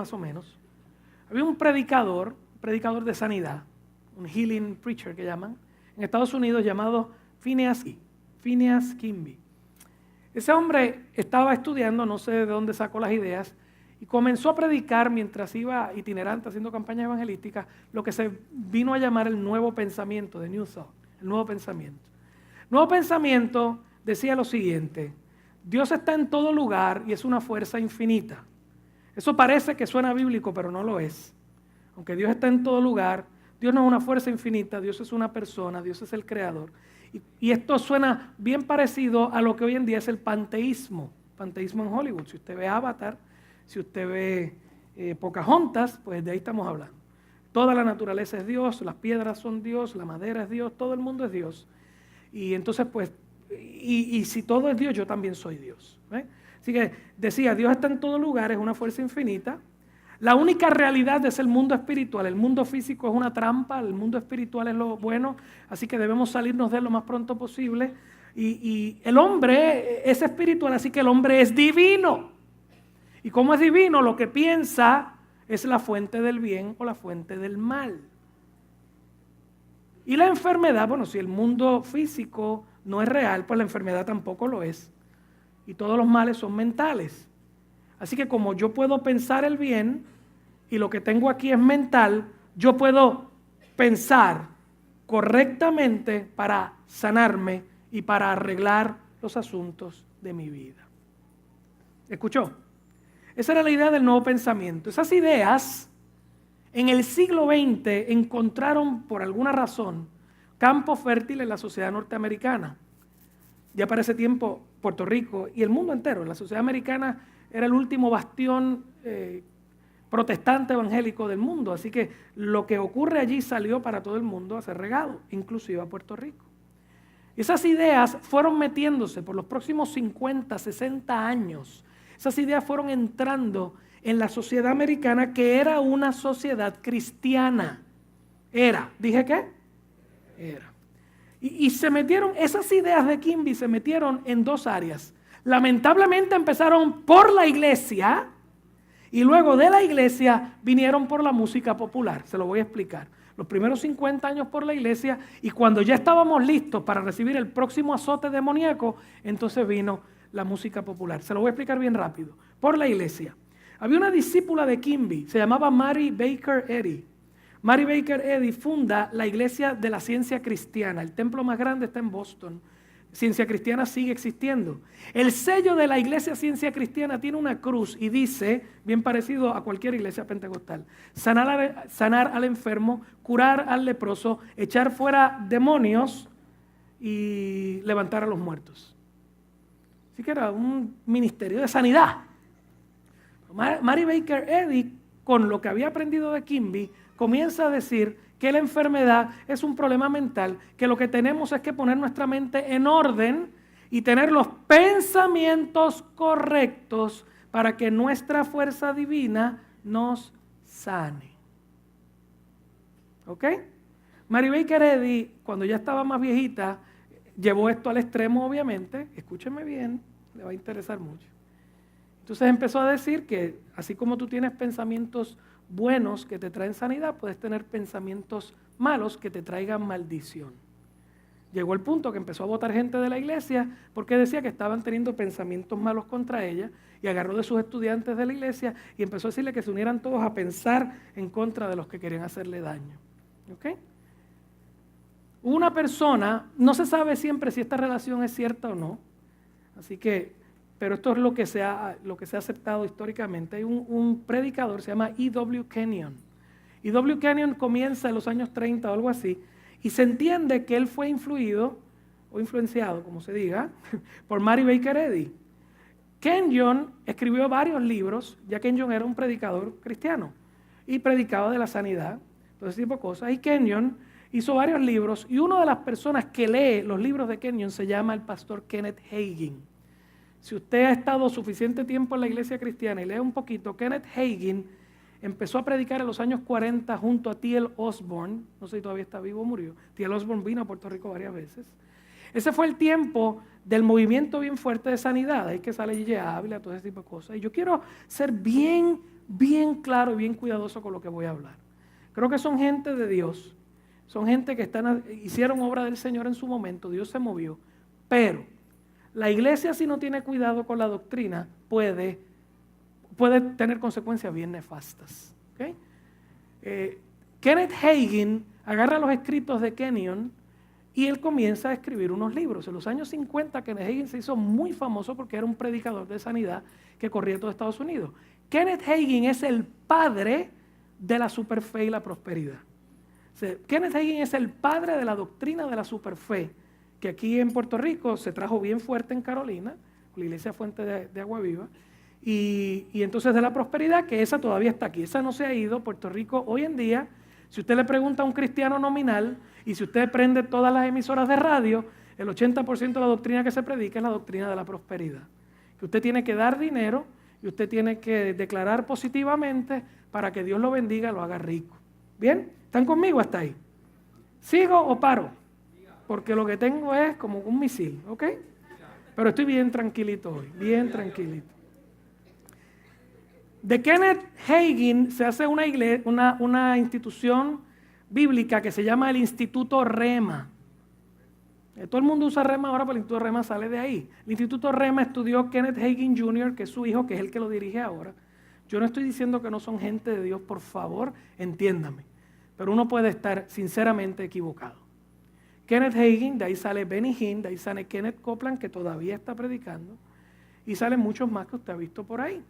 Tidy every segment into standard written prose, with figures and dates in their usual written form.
más o menos, había un predicador de sanidad, un healing preacher que llaman, en Estados Unidos llamado Phineas Kimby. Ese hombre estaba estudiando, no sé de dónde sacó las ideas, y comenzó a predicar mientras iba itinerante haciendo campañas evangelísticas, lo que se vino a llamar el nuevo pensamiento, de New Thought, el nuevo pensamiento. Nuevo pensamiento decía lo siguiente: Dios está en todo lugar y es una fuerza infinita. Eso parece que suena bíblico, pero no lo es. Aunque Dios está en todo lugar, Dios no es una fuerza infinita, Dios es una persona, Dios es el creador. Y esto suena bien parecido a lo que hoy en día es el panteísmo en Hollywood. Si usted ve Avatar, si usted ve Pocahontas, pues de ahí estamos hablando. Toda la naturaleza es Dios, las piedras son Dios, la madera es Dios, todo el mundo es Dios. Y entonces pues, y si todo es Dios, yo también soy Dios. Así que decía, Dios está en todo lugar, es una fuerza infinita. La única realidad es el mundo espiritual. El mundo físico es una trampa, el mundo espiritual es lo bueno, así que debemos salirnos de él lo más pronto posible. Y el hombre es espiritual, así que el hombre es divino. Y como es divino, lo que piensa es la fuente del bien o la fuente del mal. Y la enfermedad, bueno, si el mundo físico no es real, pues la enfermedad tampoco lo es. Y todos los males son mentales. Así que como yo puedo pensar el bien y lo que tengo aquí es mental, yo puedo pensar correctamente para sanarme y para arreglar los asuntos de mi vida. ¿Escuchó? Esa era la idea del nuevo pensamiento. Esas ideas en el siglo XX encontraron por alguna razón campo fértil en la sociedad norteamericana. Ya para ese tiempo Puerto Rico y el mundo entero, la sociedad americana era el último bastión protestante evangélico del mundo, así que lo que ocurre allí salió para todo el mundo a ser regado, inclusive a Puerto Rico. Esas ideas fueron metiéndose por los próximos 50, 60 años. Esas ideas fueron entrando en la sociedad americana, que era una sociedad cristiana. ¿Dije qué? Era. Y se metieron, esas ideas de Kimby se metieron en dos áreas. Lamentablemente empezaron por la iglesia y luego de la iglesia vinieron por la música popular. Se lo voy a explicar. Los primeros 50 años por la iglesia, y cuando ya estábamos listos para recibir el próximo azote demoníaco, entonces vino la música popular. Se lo voy a explicar bien rápido. Por la iglesia. Había una discípula de Kimby, se llamaba Mary Baker Eddy. Mary Baker Eddy funda la Iglesia de la Ciencia Cristiana. El templo más grande está en Boston. Ciencia Cristiana sigue existiendo. El sello de la Iglesia Ciencia Cristiana tiene una cruz y dice, bien parecido a cualquier iglesia pentecostal: sanar al enfermo, curar al leproso, echar fuera demonios y levantar a los muertos. Así que era un ministerio de sanidad. Mary Baker Eddy, con lo que había aprendido de Kimby, comienza a decir que la enfermedad es un problema mental, que lo que tenemos es que poner nuestra mente en orden y tener los pensamientos correctos para que nuestra fuerza divina nos sane. ¿Ok? Mary Baker Eddy, cuando ya estaba más viejita, llevó esto al extremo, obviamente. Escúcheme bien, le va a interesar mucho. Entonces empezó a decir que así como tú tienes pensamientos buenos que te traen sanidad, puedes tener pensamientos malos que te traigan maldición. Llegó el punto que empezó a botar gente de la iglesia porque decía que estaban teniendo pensamientos malos contra ella, y agarró de sus estudiantes de la iglesia y empezó a decirle que se unieran todos a pensar en contra de los que querían hacerle daño. ¿Ok? Una persona, no se sabe siempre si esta relación es cierta o no, así que, pero esto es lo que se ha aceptado históricamente. Hay un predicador, se llama E.W. Kenyon. E.W. Kenyon comienza en los años 30 o algo así, y se entiende que él fue influido, o influenciado, como se diga, por Mary Baker Eddy. Kenyon escribió varios libros, ya Kenyon era un predicador cristiano, y predicaba de la sanidad, todo ese tipo de cosas. Y Kenyon hizo varios libros, y una de las personas que lee los libros de Kenyon se llama el pastor Kenneth Hagin. Si usted ha estado suficiente tiempo en la iglesia cristiana y lee un poquito, Kenneth Hagin empezó a predicar en los años 40 junto a T.L. Osborne. No sé si todavía está vivo o murió. T.L. Osborne vino a Puerto Rico varias veces. Ese fue el tiempo del movimiento bien fuerte de sanidad. Ahí que sale Gigi Ávila, todo ese tipo de cosas. Y yo quiero ser bien bien claro y bien cuidadoso con lo que voy a hablar. Creo que son gente de Dios, son gente que hicieron obra del Señor en su momento, Dios se movió, pero la iglesia, si no tiene cuidado con la doctrina, puede tener consecuencias bien nefastas. ¿Okay? Kenneth Hagin agarra los escritos de Kenyon y él comienza a escribir unos libros. En los años 50, Kenneth Hagin se hizo muy famoso porque era un predicador de sanidad que corría todo Estados Unidos. Kenneth Hagin es el padre de la superfe y la prosperidad. O sea, Kenneth Hagin es el padre de la doctrina de la superfe, que aquí en Puerto Rico se trajo bien fuerte en Carolina, la iglesia Fuente de Agua Viva, y entonces de la prosperidad, que esa todavía está aquí, esa no se ha ido. Puerto Rico hoy en día, si usted le pregunta a un cristiano nominal, y si usted prende todas las emisoras de radio, el 80% de la doctrina que se predica es la doctrina de la prosperidad. Que usted tiene que dar dinero y usted tiene que declarar positivamente para que Dios lo bendiga y lo haga rico. ¿Bien? ¿Están conmigo hasta ahí? ¿Sigo o paro? Porque lo que tengo es como un misil, ¿ok? Pero estoy bien tranquilito hoy, bien tranquilito. De Kenneth Hagin se hace una institución bíblica que se llama el Instituto Rema. Todo el mundo usa Rema ahora, pero el Instituto Rema sale de ahí. El Instituto Rema estudió Kenneth Hagin Jr., que es su hijo, que es el que lo dirige ahora. Yo no estoy diciendo que no son gente de Dios, por favor, entiéndame. Pero uno puede estar sinceramente equivocado. Kenneth Hagin, de ahí sale Benny Hinn, de ahí sale Kenneth Copeland, que todavía está predicando, y salen muchos más que usted ha visto por ahí.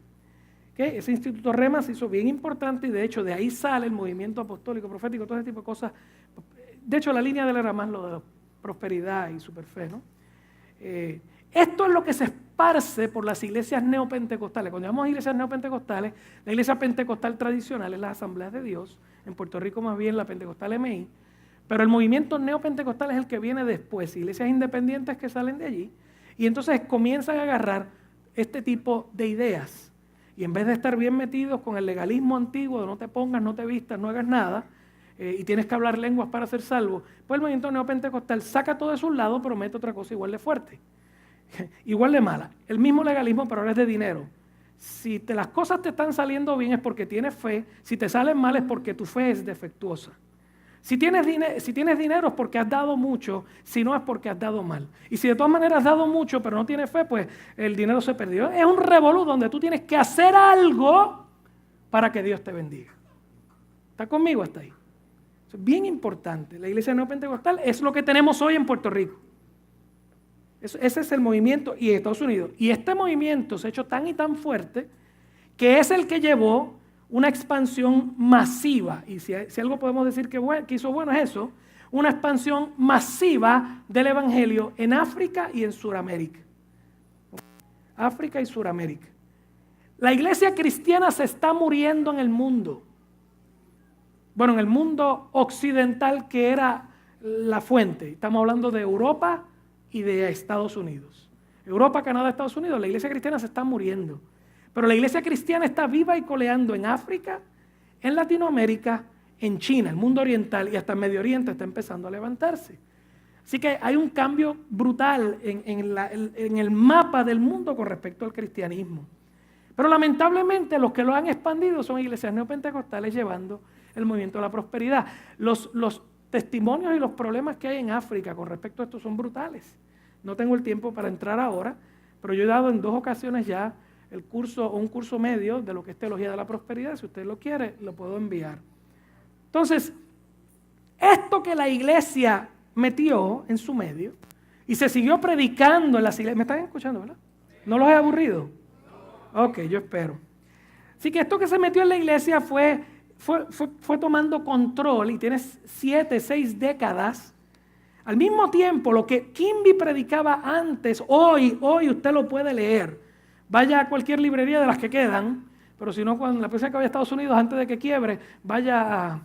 ¿Okay? Ese Instituto Rema se hizo bien importante y de hecho de ahí sale el movimiento apostólico, profético, todo ese tipo de cosas. De hecho la línea de él era más lo de prosperidad y superfe, ¿no? Esto es lo que se esparce por las iglesias neopentecostales. Cuando llamamos iglesias neopentecostales, la iglesia pentecostal tradicional es las Asambleas de Dios, en Puerto Rico más bien la Pentecostal MI, pero el movimiento neopentecostal es el que viene después, iglesias independientes que salen de allí, y entonces comienzan a agarrar este tipo de ideas. Y en vez de estar bien metidos con el legalismo antiguo de no te pongas, no te vistas, no hagas nada, y tienes que hablar lenguas para ser salvo, pues el movimiento neopentecostal saca todo eso a un lado, pero mete otra cosa igual de fuerte, igual de mala. El mismo legalismo, pero ahora es de dinero. Si las cosas te están saliendo bien es porque tienes fe, si te salen mal es porque tu fe es defectuosa. Si tienes dinero es porque has dado mucho, si no es porque has dado mal. Y si de todas maneras has dado mucho pero no tienes fe, pues el dinero se perdió. Es un revolú donde tú tienes que hacer algo para que Dios te bendiga. ¿Está conmigo hasta ahí? Eso es bien importante. La iglesia neopentecostal es lo que tenemos hoy en Puerto Rico. Ese es el movimiento y en Estados Unidos. Y este movimiento se ha hecho tan y tan fuerte que es el que llevó una expansión masiva, y si algo podemos decir que hizo bueno es eso, una expansión masiva del evangelio en África y en Sudamérica. África y Sudamérica. La iglesia cristiana se está muriendo en el mundo. Bueno, en el mundo occidental que era la fuente. Estamos hablando de Europa y de Estados Unidos. Europa, Canadá, Estados Unidos, la iglesia cristiana se está muriendo. Pero la iglesia cristiana está viva y coleando en África, en Latinoamérica, en China, el mundo oriental y hasta el Medio Oriente está empezando a levantarse. Así que hay un cambio brutal en el mapa del mundo con respecto al cristianismo. Pero lamentablemente los que lo han expandido son iglesias neopentecostales llevando el movimiento de la prosperidad. Los testimonios y los problemas que hay en África con respecto a esto son brutales. No tengo el tiempo para entrar ahora, pero yo he dado en 2 ocasiones ya un curso medio de lo que es teología de la prosperidad. Si usted lo quiere, lo puedo enviar. Entonces, esto que la iglesia metió en su medio y se siguió predicando en las iglesias. ¿Me están escuchando, verdad? ¿No los he aburrido? Ok, yo espero. Así que esto que se metió en la iglesia fue tomando control y tiene 7, 6 décadas. Al mismo tiempo, lo que Kimby predicaba antes, hoy usted lo puede leer. Vaya a cualquier librería de las que quedan, pero si no, cuando la próxima que vaya a Estados Unidos, antes de que quiebre, vaya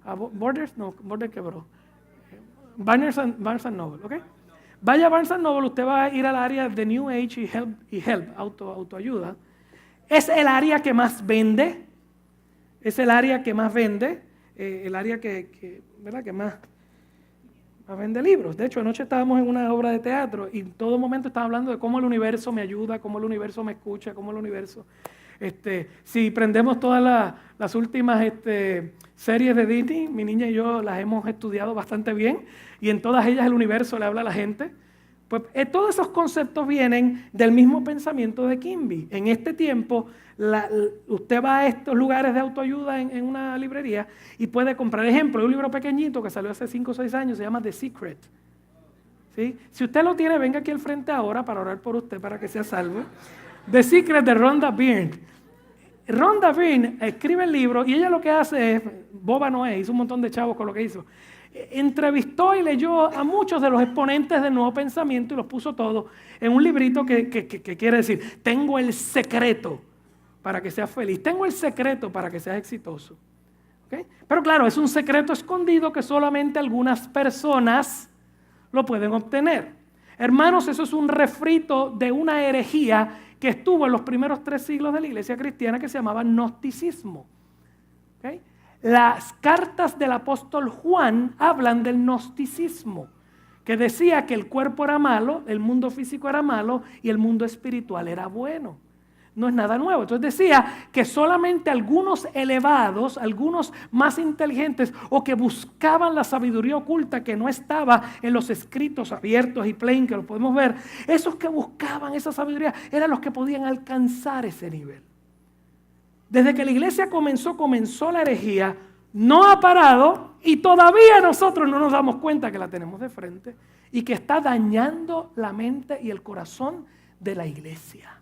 a Borders, no, Borders quebró. Barnes and Noble, ¿ok? Vaya a Barnes and Noble, usted va a ir al área de New Age y Help, autoayuda. Es el área que más vende, el área que ¿verdad? Que más vende libros. De hecho, anoche estábamos en una obra de teatro y en todo momento estaban hablando de cómo el universo me ayuda, cómo el universo me escucha, cómo el universo... Si prendemos todas las últimas series de Disney, mi niña y yo las hemos estudiado bastante bien, y en todas ellas el universo le habla a la gente. Pues todos esos conceptos vienen del mismo pensamiento de Quimby. En este tiempo, usted va a estos lugares de autoayuda en una librería y puede comprar, ejemplo, un libro pequeñito que salió hace 5 o 6 años, se llama The Secret. ¿Sí? Si usted lo tiene, venga aquí al frente ahora para orar por usted, para que sea salvo. The Secret de Rhonda Byrne. Rhonda Byrne escribe el libro y ella lo que hace es, boba no es, hizo un montón de chavos con lo que hizo. Entrevistó y leyó a muchos de los exponentes del nuevo pensamiento y los puso todos en un librito que quiere decir, tengo el secreto para que seas feliz, tengo el secreto para que seas exitoso. ¿Okay? Pero claro, es un secreto escondido que solamente algunas personas lo pueden obtener. Hermanos, eso es un refrito de una herejía que estuvo en los primeros 3 siglos de la iglesia cristiana que se llamaba gnosticismo. ¿Okay? Las cartas del apóstol Juan hablan del gnosticismo, que decía que el cuerpo era malo, el mundo físico era malo y el mundo espiritual era bueno. No es nada nuevo. Entonces decía que solamente algunos elevados, algunos más inteligentes o que buscaban la sabiduría oculta que no estaba en los escritos abiertos y plain que lo podemos ver, esos que buscaban esa sabiduría eran los que podían alcanzar ese nivel. Desde que la iglesia comenzó la herejía, no ha parado y todavía nosotros no nos damos cuenta que la tenemos de frente y que está dañando la mente y el corazón de la iglesia.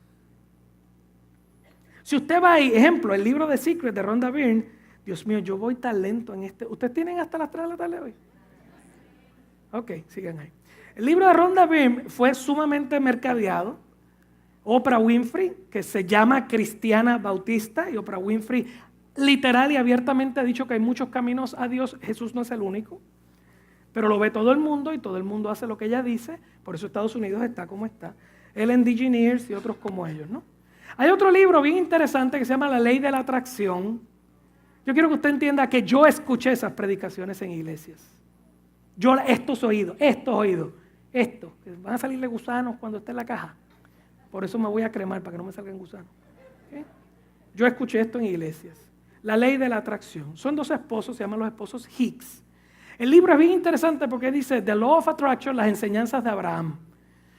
Si usted va ahí, ejemplo, el libro de Secret de Rhonda Byrne, Dios mío, yo voy tan lento en este. ¿Ustedes tienen hasta las 3 de la tarde hoy? Ok, sigan ahí. El libro de Rhonda Byrne fue sumamente mercadeado. Oprah Winfrey, que se llama cristiana bautista, y Oprah Winfrey literal y abiertamente ha dicho que hay muchos caminos a Dios, Jesús no es el único, pero lo ve todo el mundo y todo el mundo hace lo que ella dice, por eso Estados Unidos está como está. Ellen DeGeneres y otros como ellos, ¿no? Hay otro libro bien interesante que se llama La Ley de la Atracción. Yo quiero que usted entienda que yo escuché esas predicaciones en iglesias. Estos oídos, que van a salirle gusanos cuando esté en la caja. Por eso me voy a cremar, para que no me salgan gusanos. ¿Okay? Yo escuché esto en iglesias. La ley de la atracción. Son 2 esposos, se llaman los esposos Hicks. El libro es bien interesante porque dice The Law of Attraction, las enseñanzas de Abraham.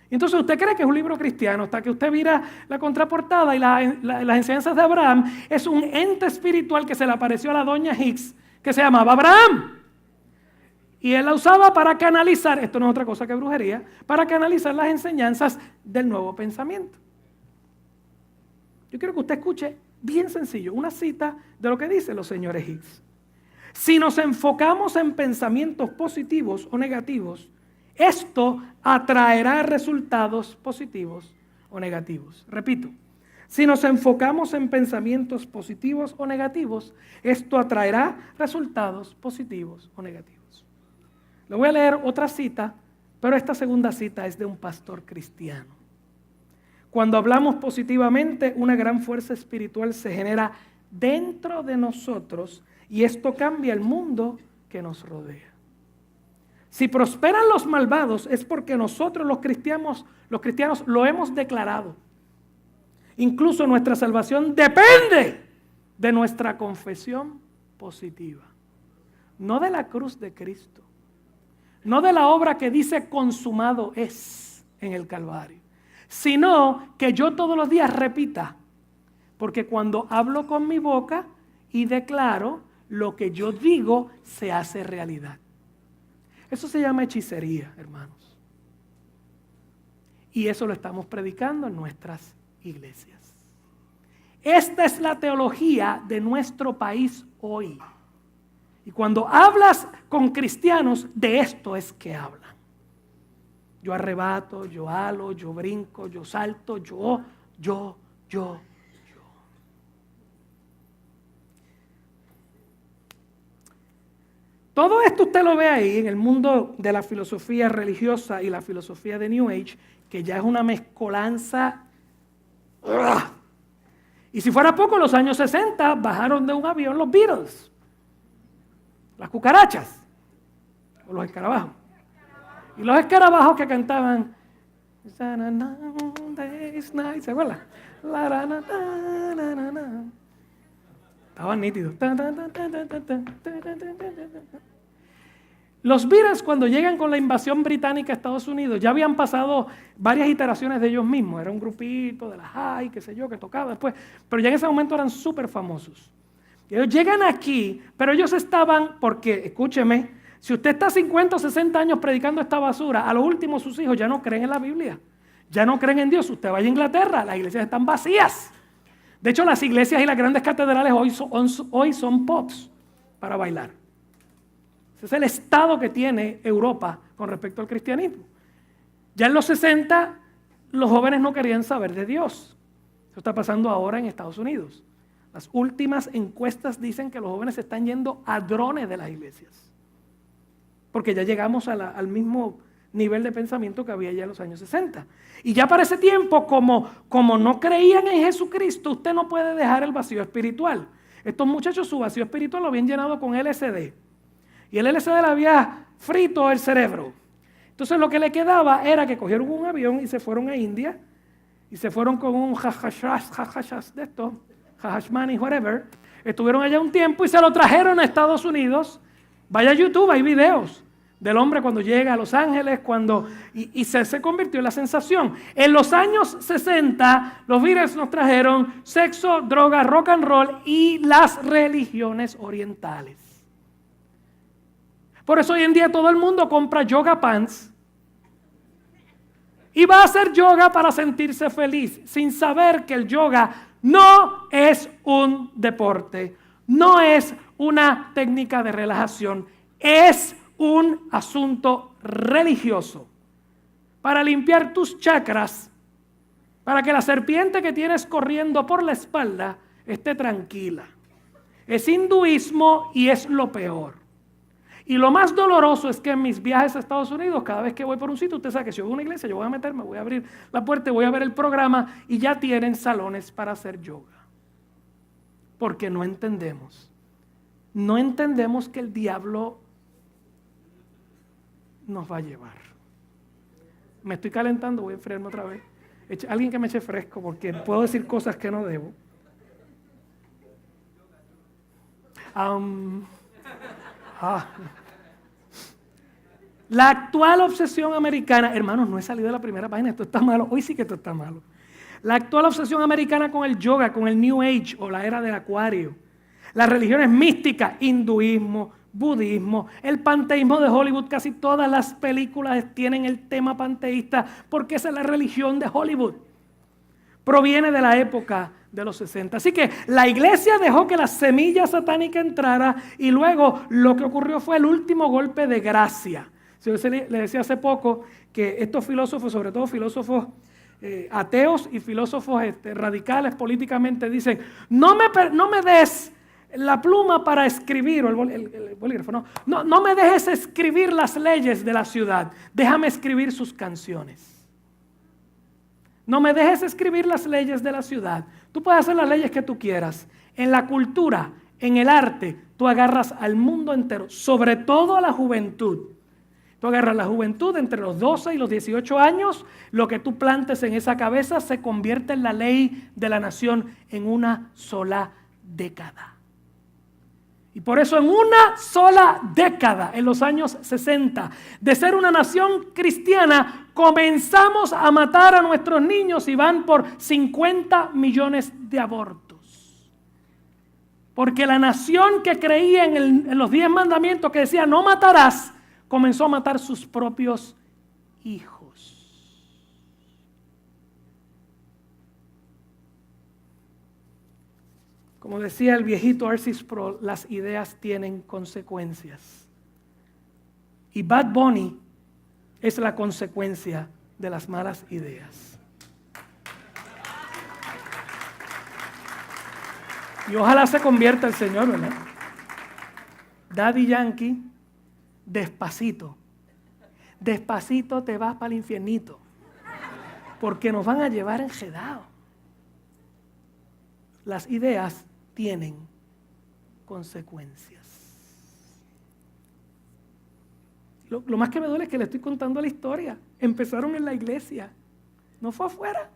Y entonces usted cree que es un libro cristiano, hasta que usted mira la contraportada y las enseñanzas de Abraham, es un ente espiritual que se le apareció a la doña Hicks, que se llamaba Abraham. Y él la usaba para canalizar, esto no es otra cosa que brujería, para canalizar las enseñanzas del nuevo pensamiento. Yo quiero que usted escuche bien sencillo una cita de lo que dicen los señores Hicks. Si nos enfocamos en pensamientos positivos o negativos, esto atraerá resultados positivos o negativos. Repito, si nos enfocamos en pensamientos positivos o negativos, esto atraerá resultados positivos o negativos. Le voy a leer otra cita, pero esta segunda cita es de un pastor cristiano. Cuando hablamos positivamente, una gran fuerza espiritual se genera dentro de nosotros y esto cambia el mundo que nos rodea. Si prosperan los malvados es porque nosotros los cristianos lo hemos declarado. Incluso nuestra salvación depende de nuestra confesión positiva, no de la cruz de Cristo. No de la obra que dice consumado es en el Calvario, sino que yo todos los días repita, porque cuando hablo con mi boca y declaro, lo que yo digo se hace realidad. Eso se llama hechicería, hermanos. Y eso lo estamos predicando en nuestras iglesias. Esta es la teología de nuestro país hoy. Y cuando hablas con cristianos, de esto es que hablan. Yo arrebato, yo halo, yo brinco, yo salto, yo. Todo esto usted lo ve ahí en el mundo de la filosofía religiosa y la filosofía de New Age, que ya es una mezcolanza. Y si fuera poco, en los años 60 bajaron de un avión los Beatles. Las cucarachas o los escarabajos. Y los escarabajos que cantaban ¿se acuerdan? Estaban nítidos. Los Beatles, cuando llegan con la invasión británica a Estados Unidos, ya habían pasado varias iteraciones de ellos mismos. Era un grupito de la high, qué sé yo, que tocaba después. Pero ya en ese momento eran súper famosos. Y ellos llegan aquí, pero ellos estaban, porque, escúcheme, si usted está 50 o 60 años predicando esta basura, a lo último sus hijos ya no creen en la Biblia. Ya no creen en Dios. Usted vaya a Inglaterra, las iglesias están vacías. De hecho, las iglesias y las grandes catedrales hoy son pubs para bailar. Ese es el estado que tiene Europa con respecto al cristianismo. Ya en los 60, los jóvenes no querían saber de Dios. Eso está pasando ahora en Estados Unidos. Las últimas encuestas dicen que los jóvenes se están yendo a drones de las iglesias. Porque ya llegamos al mismo nivel de pensamiento que había ya en los años 60. Y ya para ese tiempo, como no creían en Jesucristo, usted no puede dejar el vacío espiritual. Estos muchachos su vacío espiritual lo habían llenado con LSD. Y el LSD le había frito el cerebro. Entonces lo que le quedaba era que cogieron un avión y se fueron a India. Y se fueron con un jajashas de esto, jajashmani, whatever. Estuvieron allá un tiempo y se lo trajeron a Estados Unidos. Vaya a YouTube, hay videos del hombre cuando llega a Los Ángeles, y se convirtió en la sensación. En los años 60, los Beatles nos trajeron sexo, droga, rock and roll y las religiones orientales. Por eso hoy en día todo el mundo compra yoga pants y va a hacer yoga para sentirse feliz, sin saber que el yoga no es un deporte, no es una técnica de relajación, es un asunto religioso para limpiar tus chakras, para que la serpiente que tienes corriendo por la espalda esté tranquila. Es hinduismo y es lo peor. Y lo más doloroso es que en mis viajes a Estados Unidos, cada vez que voy por un sitio, usted sabe que si yo voy a una iglesia, yo voy a meterme, voy a abrir la puerta, voy a ver el programa y ya tienen salones para hacer yoga. Porque no entendemos. No entendemos que el diablo nos va a llevar. Me estoy calentando, voy a enfriarme otra vez. Alguien que me eche fresco porque puedo decir cosas que no debo. La actual obsesión americana, hermanos, no he salido de la primera página, esto está malo, hoy sí que esto está malo. La actual obsesión americana con el yoga, con el New Age o la era del acuario, las religiones místicas, hinduismo, budismo, el panteísmo de Hollywood, casi todas las películas tienen el tema panteísta porque esa es la religión de Hollywood. Proviene de la época de los 60. Así que la iglesia dejó que la semilla satánica entrara y luego lo que ocurrió fue el último golpe de gracia. Yo le decía hace poco que estos filósofos, sobre todo filósofos ateos y filósofos radicales políticamente, dicen, no me des la pluma para escribir, o el bolígrafo, no me dejes escribir las leyes de la ciudad, déjame escribir sus canciones. No me dejes escribir las leyes de la ciudad. Tú puedes hacer las leyes que tú quieras. En la cultura, en el arte, tú agarras al mundo entero, sobre todo a la juventud. Tú agarras la juventud entre los 12 y los 18 años, lo que tú plantes en esa cabeza se convierte en la ley de la nación en una sola década. Y por eso en una sola década, en los años 60, de ser una nación cristiana, comenzamos a matar a nuestros niños y van por 50 millones de abortos. Porque la nación que creía en los 10 mandamientos que decía no matarás, comenzó a matar sus propios hijos. Como decía el viejito R.C. Sproul, las ideas tienen consecuencias. Y Bad Bunny es la consecuencia de las malas ideas. Y ojalá se convierta el Señor, ¿verdad? Daddy Yankee, despacito. Despacito te vas para el infiernito. Porque nos van a llevar enredados. Las ideas tienen consecuencias. Lo más que me duele es que le estoy contando la historia. Empezaron en la iglesia. No fue afuera,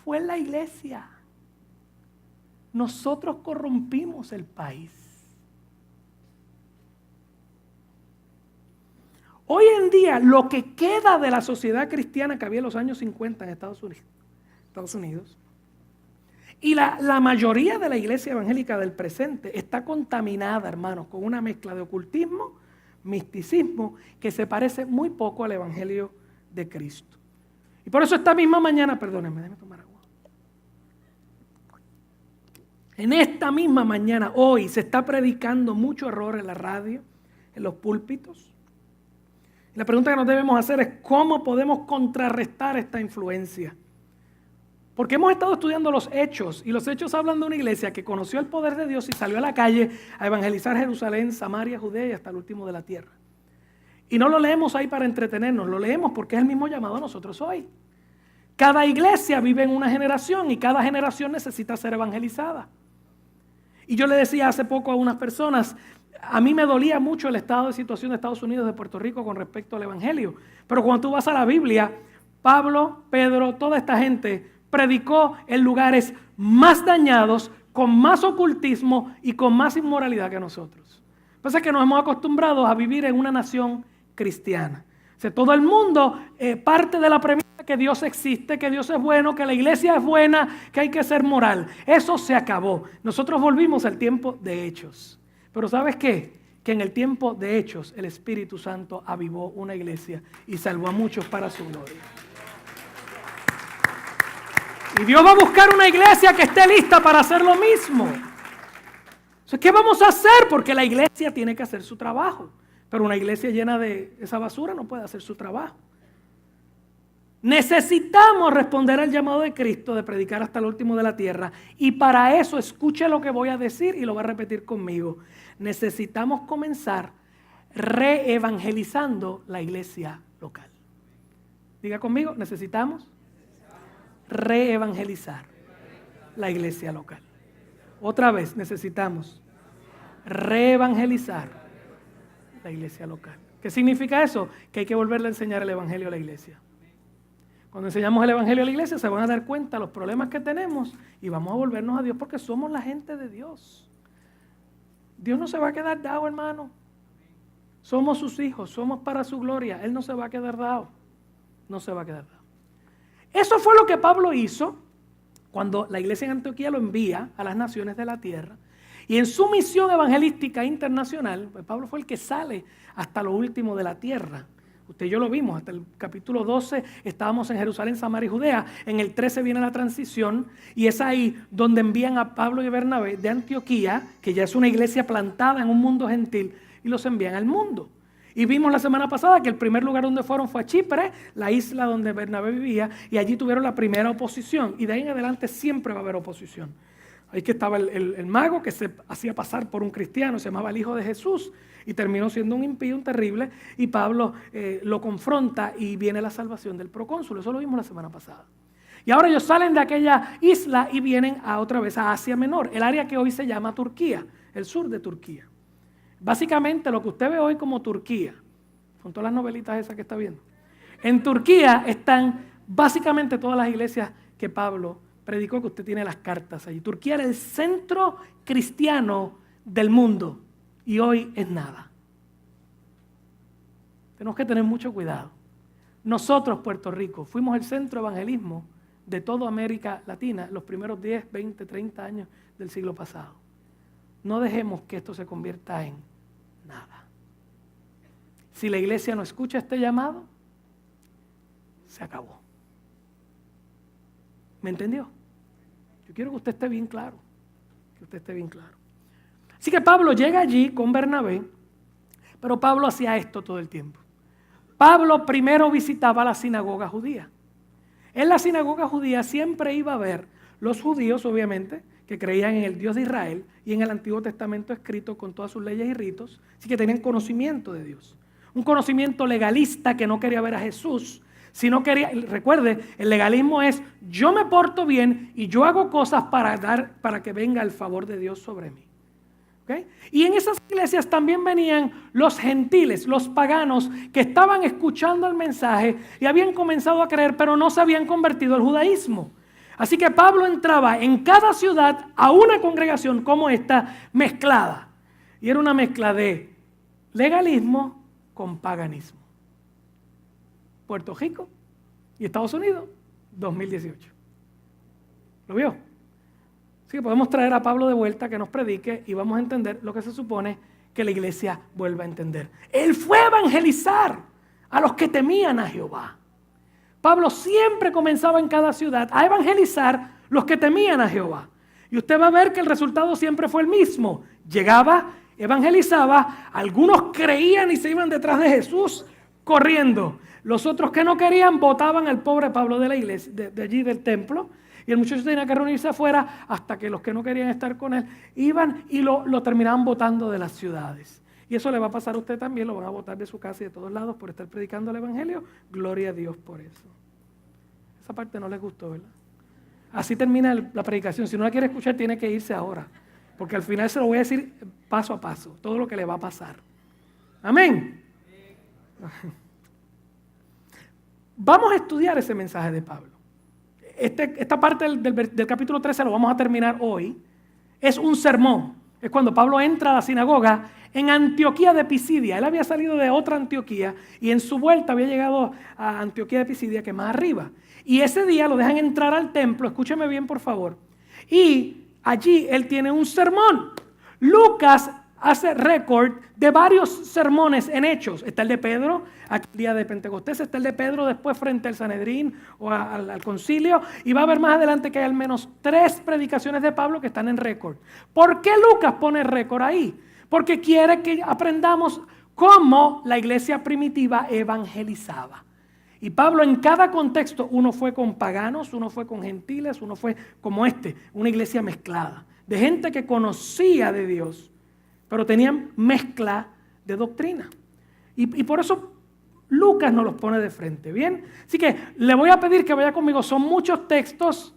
fue la iglesia. Nosotros corrompimos el país. Hoy en día, lo que queda de la sociedad cristiana que había en los años 50 en Estados Unidos, y la mayoría de la iglesia evangélica del presente está contaminada, hermanos, con una mezcla de ocultismo, misticismo, que se parece muy poco al evangelio de Cristo. Y por eso esta misma mañana, perdónenme, déjenme tomar agua. En esta misma mañana, hoy, se está predicando mucho error en la radio, en los púlpitos. La pregunta que nos debemos hacer es cómo podemos contrarrestar esta influencia. Porque hemos estado estudiando los hechos, y los hechos hablan de una iglesia que conoció el poder de Dios y salió a la calle a evangelizar Jerusalén, Samaria, Judea y hasta el último de la tierra. Y no lo leemos ahí para entretenernos, lo leemos porque es el mismo llamado a nosotros hoy. Cada iglesia vive en una generación y cada generación necesita ser evangelizada. Y yo le decía hace poco a unas personas, a mí me dolía mucho el estado de situación de Estados Unidos, de Puerto Rico con respecto al evangelio. Pero cuando tú vas a la Biblia, Pablo, Pedro, toda esta gente predicó en lugares más dañados, con más ocultismo y con más inmoralidad que nosotros. Pasa que nos hemos acostumbrado a vivir en una nación cristiana. O sea, todo el mundo parte de la premisa que Dios existe, que Dios es bueno, que la iglesia es buena, que hay que ser moral. Eso se acabó. Nosotros volvimos al tiempo de Hechos. Pero ¿sabes qué? Que en el tiempo de Hechos el Espíritu Santo avivó una iglesia y salvó a muchos para su gloria. Y Dios va a buscar una iglesia que esté lista para hacer lo mismo. Entonces, ¿qué vamos a hacer? Porque la iglesia tiene que hacer su trabajo. Pero una iglesia llena de esa basura no puede hacer su trabajo. Necesitamos responder al llamado de Cristo de predicar hasta el último de la tierra. Y para eso, escuche lo que voy a decir y lo va a repetir conmigo. Necesitamos comenzar reevangelizando la iglesia local. Diga conmigo, necesitamos reevangelizar la iglesia local. Otra vez, necesitamos reevangelizar la iglesia local. ¿Qué significa eso? Que hay que volverle a enseñar el evangelio a la iglesia. Cuando enseñamos el evangelio a la iglesia se van a dar cuenta de los problemas que tenemos y vamos a volvernos a Dios porque somos la gente de Dios. Dios no se va a quedar dado, hermano. Somos sus hijos, somos para su gloria. Él no se va a quedar dado. No se va a quedar dado. Eso fue lo que Pablo hizo cuando la iglesia en Antioquía lo envía a las naciones de la tierra. Y en su misión evangelística internacional, pues Pablo fue el que sale hasta lo último de la tierra. Usted y yo lo vimos, hasta el capítulo 12 estábamos en Jerusalén, Samaria y Judea. En el 13 viene la transición y es ahí donde envían a Pablo y Bernabé de Antioquía, que ya es una iglesia plantada en un mundo gentil, y los envían al mundo. Y vimos la semana pasada que el primer lugar donde fueron fue a Chipre, la isla donde Bernabé vivía, y allí tuvieron la primera oposición. Y de ahí en adelante siempre va a haber oposición. Ahí que estaba el mago que se hacía pasar por un cristiano, se llamaba el Hijo de Jesús, y terminó siendo un impío, un terrible, y Pablo lo confronta y viene la salvación del procónsul. Eso lo vimos la semana pasada. Y ahora ellos salen de aquella isla y vienen otra vez a Asia Menor, el área que hoy se llama Turquía, el sur de Turquía. Básicamente lo que usted ve hoy como Turquía, con todas las novelitas esas que está viendo, en Turquía están básicamente todas las iglesias que Pablo predicó, que usted tiene las cartas allí. Turquía era el centro cristiano del mundo y hoy es nada. Tenemos que tener mucho cuidado. Nosotros, Puerto Rico, fuimos el centro de evangelismo de toda América Latina los primeros 10, 20, 30 años del siglo pasado. No dejemos que esto se convierta en nada. Si la iglesia no escucha este llamado, se acabó. ¿Me entendió? Yo quiero que usted esté bien claro. Que usted esté bien claro. Así que Pablo llega allí con Bernabé, pero Pablo hacía esto todo el tiempo. Pablo primero visitaba la sinagoga judía. En la sinagoga judía siempre iba a ver los judíos, obviamente, que creían en el Dios de Israel y en el Antiguo Testamento escrito con todas sus leyes y ritos, así que tenían conocimiento de Dios. Un conocimiento legalista que no quería ver a Jesús, sino quería, recuerde, el legalismo es yo me porto bien y yo hago cosas para que venga el favor de Dios sobre mí. ¿Okay? Y en esas iglesias también venían los gentiles, los paganos que estaban escuchando el mensaje y habían comenzado a creer, pero no se habían convertido al judaísmo. Así que Pablo entraba en cada ciudad a una congregación como esta mezclada. Y era una mezcla de legalismo con paganismo. Puerto Rico y Estados Unidos, 2018. ¿Lo vio? Así que podemos traer a Pablo de vuelta que nos predique y vamos a entender lo que se supone que la iglesia vuelva a entender. Él fue a evangelizar a los que temían a Jehová. Pablo siempre comenzaba en cada ciudad a evangelizar los que temían a Jehová. Y usted va a ver que el resultado siempre fue el mismo. Llegaba, evangelizaba, algunos creían y se iban detrás de Jesús corriendo. Los otros que no querían botaban al pobre Pablo de la iglesia, de allí del templo. Y el muchacho tenía que reunirse afuera hasta que los que no querían estar con él iban y lo terminaban botando de las ciudades. Y eso le va a pasar a usted también, lo van a botar de su casa y de todos lados por estar predicando el evangelio. Gloria a Dios por eso. Esa parte no les gustó, ¿verdad? Así termina la predicación. Si no la quiere escuchar, tiene que irse ahora. Porque al final se lo voy a decir paso a paso, todo lo que le va a pasar. Amén. Vamos a estudiar ese mensaje de Pablo. Esta parte del capítulo 13 lo vamos a terminar hoy. Es un sermón. Es cuando Pablo entra a la sinagoga en Antioquía de Pisidia. Él había salido de otra Antioquía y en su vuelta había llegado a Antioquía de Pisidia, que es más arriba. Y ese día lo dejan entrar al templo, escúcheme bien por favor. Y allí él tiene un sermón. Lucas hace récord de varios sermones en Hechos. Está el de Pedro, el día de Pentecostés, está el de Pedro después frente al Sanedrín o al concilio, y va a ver más adelante que hay al menos 3 predicaciones de Pablo que están en récord. ¿Por qué Lucas pone récord ahí? Porque quiere que aprendamos cómo la iglesia primitiva evangelizaba. Y Pablo en cada contexto, uno fue con paganos, uno fue con gentiles, uno fue como una iglesia mezclada, de gente que conocía de Dios, pero tenían mezcla de doctrina. Y por eso Lucas nos los pone de frente, ¿bien? Así que le voy a pedir que vaya conmigo. Son muchos textos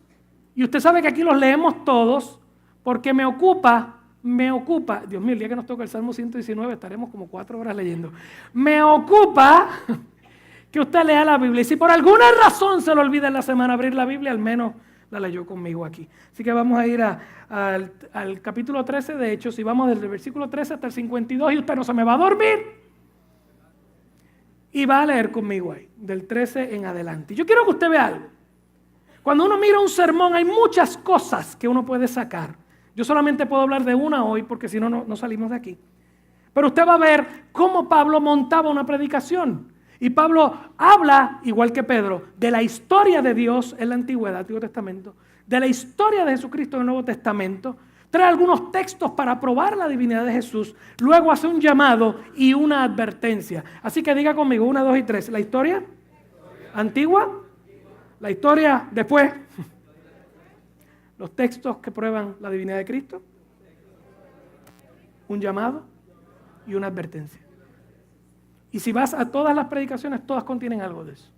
y usted sabe que aquí los leemos todos porque me ocupa, Dios mío, el día que nos toca el Salmo 119 estaremos como 4 horas leyendo. Me ocupa que usted lea la Biblia. Y si por alguna razón se le olvida en la semana abrir la Biblia, al menos la leyó conmigo aquí. Así que vamos a ir al capítulo 13 de Hechos y vamos desde el versículo 13 hasta el 52 y usted no se me va a dormir. Y va a leer conmigo ahí, del 13 en adelante. Yo quiero que usted vea algo. Cuando uno mira un sermón hay muchas cosas que uno puede sacar. Yo solamente puedo hablar de una hoy porque si no, no salimos de aquí. Pero usted va a ver cómo Pablo montaba una predicación. Y Pablo habla, igual que Pedro, de la historia de Dios en la antigüedad, Antiguo Testamento, de la historia de Jesucristo en el Nuevo Testamento, trae algunos textos para probar la divinidad de Jesús, luego hace un llamado y una advertencia. Así que diga conmigo, 1, 2 y 3, la historia antigua, la historia después, los textos que prueban la divinidad de Cristo, un llamado y una advertencia. Y si vas a todas las predicaciones, todas contienen algo de eso.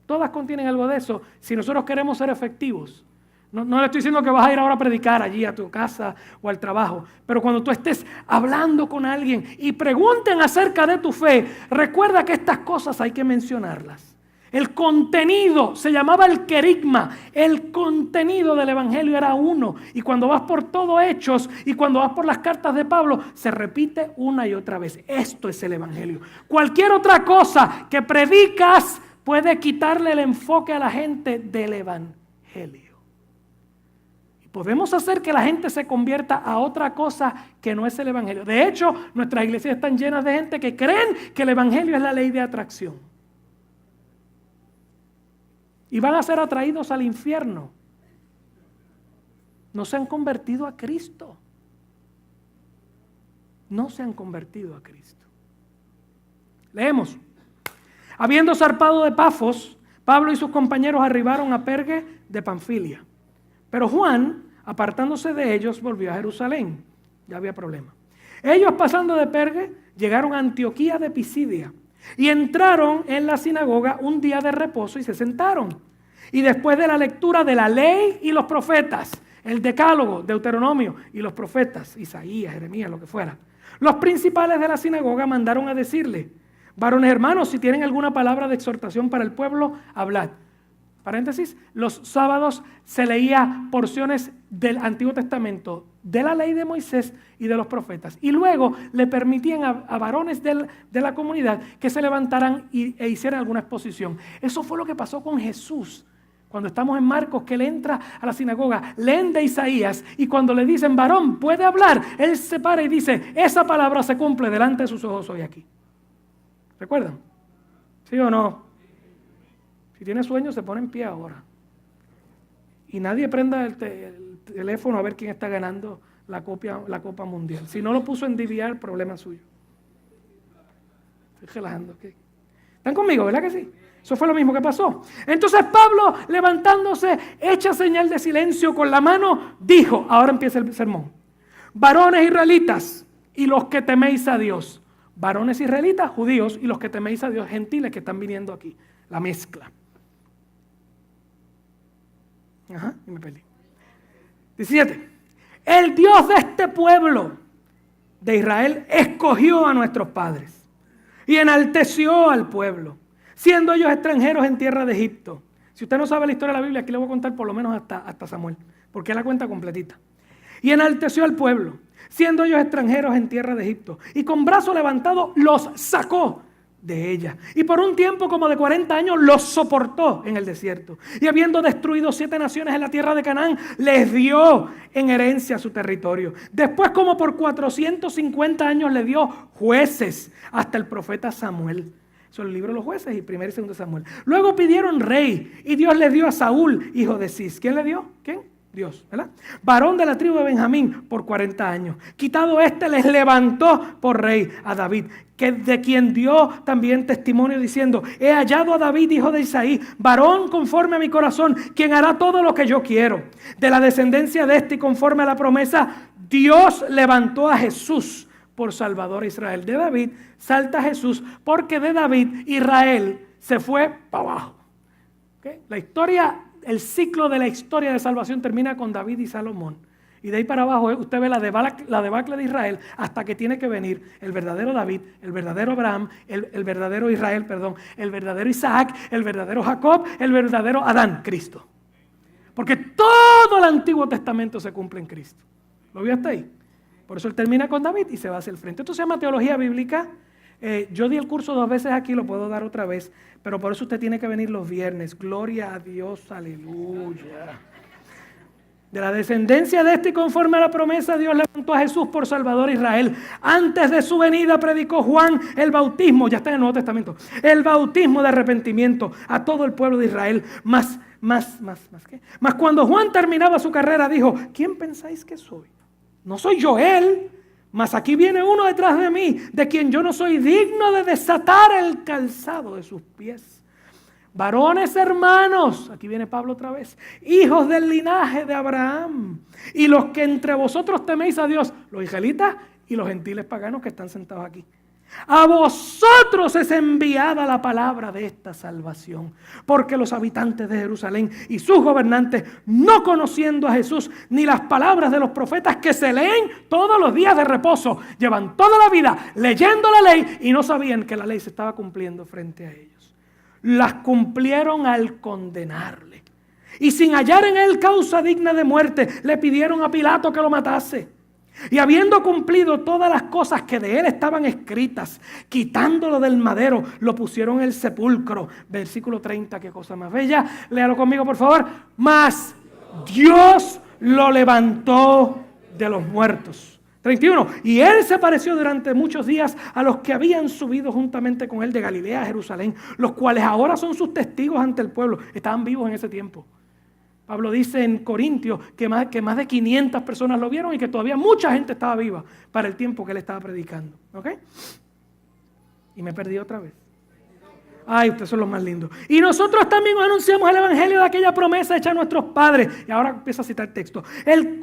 Todas contienen algo de eso. Si nosotros queremos ser efectivos, no le estoy diciendo que vas a ir ahora a predicar allí a tu casa o al trabajo, pero cuando tú estés hablando con alguien y pregunten acerca de tu fe, recuerda que estas cosas hay que mencionarlas. El contenido se llamaba el querigma. El contenido del evangelio era uno. Y cuando vas por todo Hechos y cuando vas por las cartas de Pablo, se repite una y otra vez. Esto es el evangelio. Cualquier otra cosa que predicas puede quitarle el enfoque a la gente del evangelio. Y podemos hacer que la gente se convierta a otra cosa que no es el evangelio. De hecho, nuestras iglesias están llenas de gente que creen que el evangelio es la ley de atracción. Y van a ser atraídos al infierno. No se han convertido a Cristo. No se han convertido a Cristo. Leemos. Habiendo zarpado de Pafos, Pablo y sus compañeros arribaron a Perge de Panfilia. Pero Juan, apartándose de ellos, volvió a Jerusalén. Ya había problema. Ellos, pasando de Perge, llegaron a Antioquía de Pisidia. Y entraron en la sinagoga un día de reposo y se sentaron. Y después de la lectura de la ley y los profetas, el decálogo, Deuteronomio y los profetas, Isaías, Jeremías, lo que fuera, los principales de la sinagoga mandaron a decirle: varones hermanos, si tienen alguna palabra de exhortación para el pueblo, hablad. paréntesis, los sábados se leía porciones del Antiguo Testamento, de la ley de Moisés y de los profetas. Y luego le permitían a varones de la comunidad que se levantaran e hicieran alguna exposición. Eso fue lo que pasó con Jesús. Cuando estamos en Marcos, que él entra a la sinagoga, leen de Isaías y cuando le dicen, varón, puede hablar, él se para y dice, esa palabra se cumple delante de sus ojos hoy aquí. ¿Recuerdan? ¿Sí o no? Si tiene sueño, se pone en pie ahora. Y nadie prenda el teléfono a ver quién está ganando la Copa Mundial. Si no lo puso en DVR, problema suyo. Estoy relajando. ¿Okay? ¿Están conmigo, verdad que sí? Eso fue lo mismo que pasó. Entonces Pablo, levantándose, hecha señal de silencio con la mano, dijo, ahora empieza el sermón, varones israelitas y los que teméis a Dios. Varones israelitas, judíos, y los que teméis a Dios, gentiles que están viniendo aquí. La mezcla. Ajá, y me perdí. 17. El Dios de este pueblo de Israel escogió a nuestros padres y enalteció al pueblo, siendo ellos extranjeros en tierra de Egipto. Si usted no sabe la historia de la Biblia, aquí le voy a contar por lo menos hasta Samuel, porque él la cuenta completita. Y enalteció al pueblo, siendo ellos extranjeros en tierra de Egipto, y con brazo levantado los sacó de ella. Y por un tiempo como de 40 años los soportó en el desierto. Y habiendo destruido 7 naciones en la tierra de Canaán, les dio en herencia su territorio. Después como por 450 años le dio jueces hasta el profeta Samuel. Eso es el libro de los jueces y 1 y 2 Samuel. Luego pidieron rey y Dios le dio a Saúl, hijo de Cis. ¿Quién le dio? ¿Quién? Dios, ¿verdad? Varón de la tribu de Benjamín por 40 años. Quitado les levantó por rey a David, que de quien dio también testimonio diciendo, he hallado a David, hijo de Isaí, varón conforme a mi corazón, quien hará todo lo que yo quiero. De la descendencia de y conforme a la promesa, Dios levantó a Jesús por Salvador a Israel. De David salta Jesús, porque de David Israel se fue para abajo. ¿Okay? La historia, el ciclo de la historia de salvación termina con David y Salomón. Y de ahí para abajo usted ve la debacle de Israel hasta que tiene que venir el verdadero David, el verdadero Abraham, el verdadero Israel, perdón, el verdadero Isaac, el verdadero Jacob, el verdadero Adán, Cristo. Porque todo el Antiguo Testamento se cumple en Cristo. ¿Lo vio hasta ahí? Por eso él termina con David y se va hacia el frente. Esto se llama teología bíblica. Yo di el curso 2 veces aquí, lo puedo dar otra vez, pero por eso usted tiene que venir los viernes. Gloria a Dios, aleluya. De la descendencia de y conforme a la promesa, Dios levantó a Jesús por Salvador a Israel. Antes de su venida predicó Juan el bautismo, ya está en el Nuevo Testamento, el bautismo de arrepentimiento a todo el pueblo de Israel. Mas cuando Juan terminaba su carrera dijo, ¿quién pensáis que soy? No soy yo él, mas aquí viene uno detrás de mí, de quien yo no soy digno de desatar el calzado de sus pies. Varones hermanos, aquí viene Pablo otra vez, hijos del linaje de Abraham, y los que entre vosotros teméis a Dios, los israelitas y los gentiles paganos que están sentados aquí. A vosotros es enviada la palabra de esta salvación, porque los habitantes de Jerusalén y sus gobernantes, no conociendo a Jesús ni las palabras de los profetas que se leen todos los días de reposo, llevan toda la vida leyendo la ley y no sabían que la ley se estaba cumpliendo frente a ellos. Las cumplieron al condenarle. Y sin hallar en él causa digna de muerte, le pidieron a Pilato que lo matase. Y habiendo cumplido todas las cosas que de él estaban escritas, quitándolo del madero, lo pusieron en el sepulcro. Versículo 30, qué cosa más bella. Léalo conmigo, por favor. Mas Dios lo levantó de los muertos. 31. Y él se apareció durante muchos días a los que habían subido juntamente con él de Galilea a Jerusalén, los cuales ahora son sus testigos ante el pueblo. Estaban vivos en ese tiempo. Pablo dice en Corintios que más de 500 personas lo vieron y que todavía mucha gente estaba viva para el tiempo que él estaba predicando. ¿Ok? Y me perdí otra vez. Ay, ustedes son los más lindos. Y nosotros también anunciamos el evangelio de aquella promesa hecha a nuestros padres. Y ahora empieza a citar texto.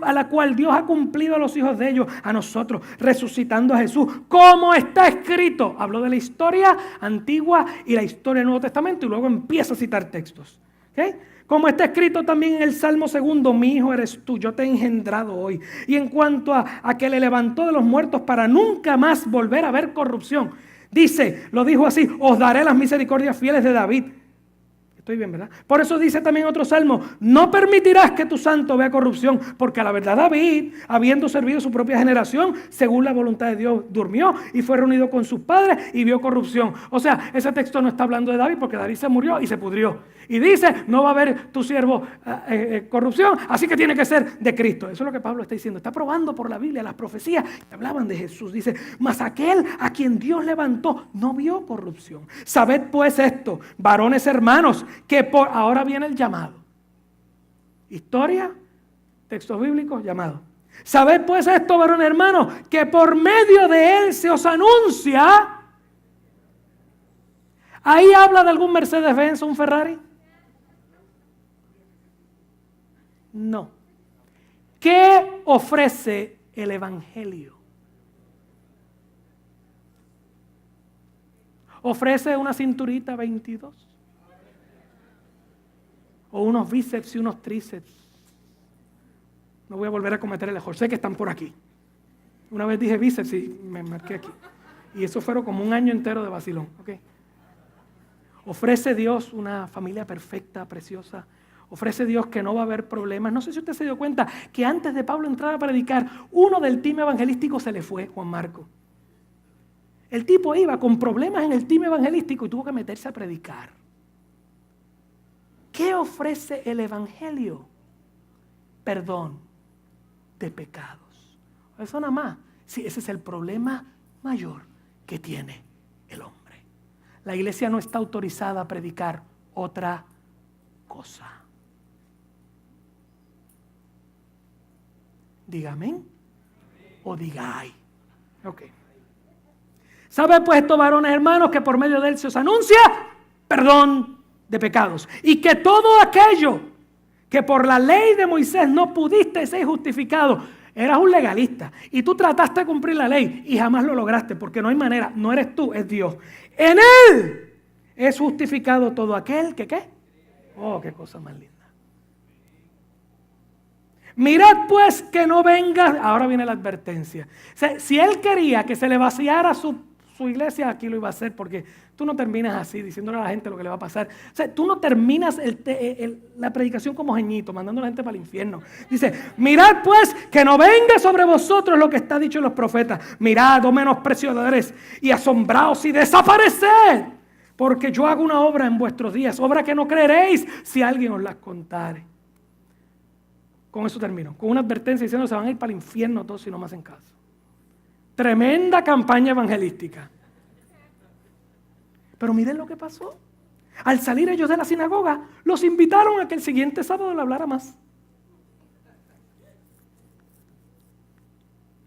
A la cual Dios ha cumplido a los hijos de ellos, a nosotros, resucitando a Jesús, como está escrito. Habló de la historia antigua y la historia del Nuevo Testamento y luego empieza a citar textos. ¿Ok? Como está escrito también en el Salmo 2, mi hijo eres tú, yo te he engendrado hoy. Y en cuanto a que le levantó de los muertos para nunca más volver a ver corrupción. Dice, lo dijo así, os daré las misericordias fieles de David. Estoy bien, ¿verdad? Por eso dice también otro salmo, no permitirás que tu santo vea corrupción, porque a la verdad David, habiendo servido su propia generación, según la voluntad de Dios, durmió y fue reunido con sus padres y vio corrupción. O sea, ese texto no está hablando de David, porque David se murió y se pudrió. Y dice, no va a haber tu siervo corrupción, así que tiene que ser de Cristo. Eso es lo que Pablo está diciendo. Está probando por la Biblia las profecías que hablaban de Jesús. Dice, mas aquel a quien Dios levantó no vio corrupción. Sabed pues esto, varones hermanos, que por ahora viene el llamado. Historia, textos bíblicos, llamado. Sabed pues esto, varones hermanos, que por medio de él se os anuncia. Ahí habla de algún Mercedes-Benz o un Ferrari. No. ¿Qué ofrece el Evangelio? ¿Ofrece una cinturita 22? ¿O unos bíceps y unos tríceps? No voy a volver a cometer el error. Sé que están por aquí. Una vez dije bíceps y me marqué aquí. Y eso fueron como un año entero de vacilón. ¿Okay? Ofrece Dios una familia perfecta, preciosa. Ofrece Dios que no va a haber problemas. No sé si usted se dio cuenta que antes de Pablo entrar a predicar, uno del team evangelístico se le fue, Juan Marco. El tipo iba con problemas en el team evangelístico y tuvo que meterse a predicar. ¿Qué ofrece el Evangelio? Perdón de pecados. Eso nada más. Sí, ese es el problema mayor que tiene el hombre. La iglesia no está autorizada a predicar otra cosa. Diga amén o diga ay. Ok. ¿Sabe pues esto, varones hermanos, que por medio de él se os anuncia perdón de pecados? Y que todo aquello que por la ley de Moisés no pudiste ser justificado, eras un legalista y tú trataste de cumplir la ley y jamás lo lograste porque no hay manera, no eres tú, es Dios. En él es justificado todo aquel que ¿qué? Oh, qué cosa más linda. Mirad pues que no venga, ahora viene la advertencia. O sea, si él quería que se le vaciara su iglesia, aquí lo iba a hacer, porque tú no terminas así, diciéndole a la gente lo que le va a pasar. O sea, tú no terminas la predicación como geñito, mandando a la gente para el infierno. Dice, mirad pues que no venga sobre vosotros lo que está dicho en los profetas. Mirad, oh menospreciadores, y asombraos y desapareced, porque yo hago una obra en vuestros días, obra que no creeréis si alguien os la contare. Con eso termino, con una advertencia diciendo se van a ir para el infierno todos si no me hacen caso. Tremenda campaña evangelística. Pero miren lo que pasó. Al salir ellos de la sinagoga, los invitaron a que el siguiente sábado le hablara más.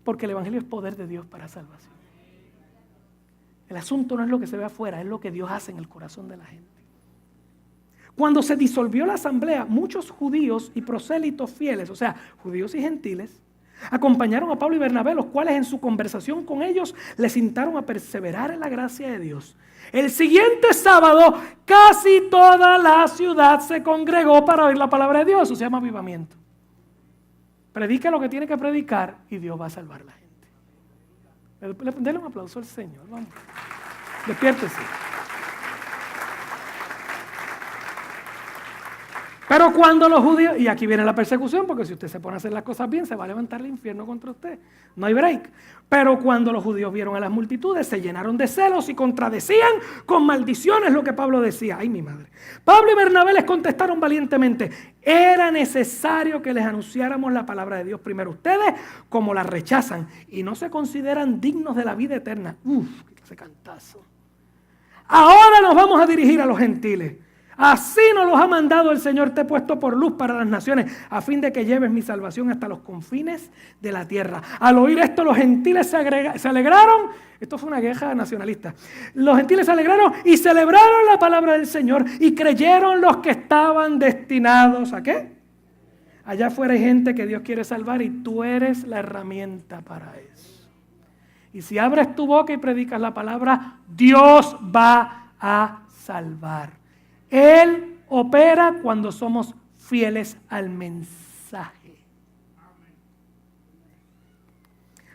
Porque el evangelio es poder de Dios para salvación. El asunto no es lo que se ve afuera, es lo que Dios hace en el corazón de la gente. Cuando se disolvió la asamblea, muchos judíos y prosélitos fieles, o sea, judíos y gentiles, acompañaron a Pablo y Bernabé, los cuales en su conversación con ellos les instaron a perseverar en la gracia de Dios. El siguiente sábado, casi toda la ciudad se congregó para oír la palabra de Dios. Eso se llama avivamiento. Predica lo que tiene que predicar y Dios va a salvar a la gente. Denle un aplauso al Señor. Vamos. Despiértese. Pero cuando los judíos, y aquí viene la persecución, porque si usted se pone a hacer las cosas bien, se va a levantar el infierno contra usted. No hay break. Pero cuando los judíos vieron a las multitudes, se llenaron de celos y contradecían con maldiciones lo que Pablo decía. ¡Ay, mi madre! Pablo y Bernabé les contestaron valientemente. Era necesario que les anunciáramos la palabra de Dios primero. Ustedes, como la rechazan y no se consideran dignos de la vida eterna. ¡Uf! ¡Qué cantazo! Ahora nos vamos a dirigir a los gentiles. Así nos los ha mandado el Señor, te he puesto por luz para las naciones, a fin de que lleves mi salvación hasta los confines de la tierra. Al oír esto, los gentiles se alegraron. Esto fue una queja nacionalista. Los gentiles se alegraron y celebraron la palabra del Señor y creyeron los que estaban destinados ¿a qué? Allá afuera hay gente que Dios quiere salvar y tú eres la herramienta para eso. Y si abres tu boca y predicas la palabra, Dios va a salvar. Él opera cuando somos fieles al mensaje.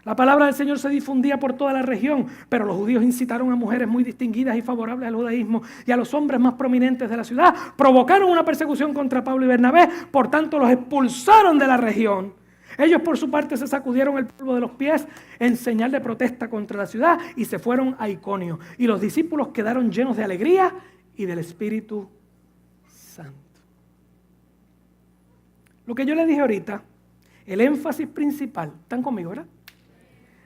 La palabra del Señor se difundía por toda la región, pero los judíos incitaron a mujeres muy distinguidas y favorables al judaísmo y a los hombres más prominentes de la ciudad. Provocaron una persecución contra Pablo y Bernabé, por tanto los expulsaron de la región. Ellos por su parte se sacudieron el polvo de los pies en señal de protesta contra la ciudad y se fueron a Iconio. Y los discípulos quedaron llenos de alegría y del Espíritu Santo. Lo que yo les dije ahorita, el énfasis principal, ¿están conmigo, verdad?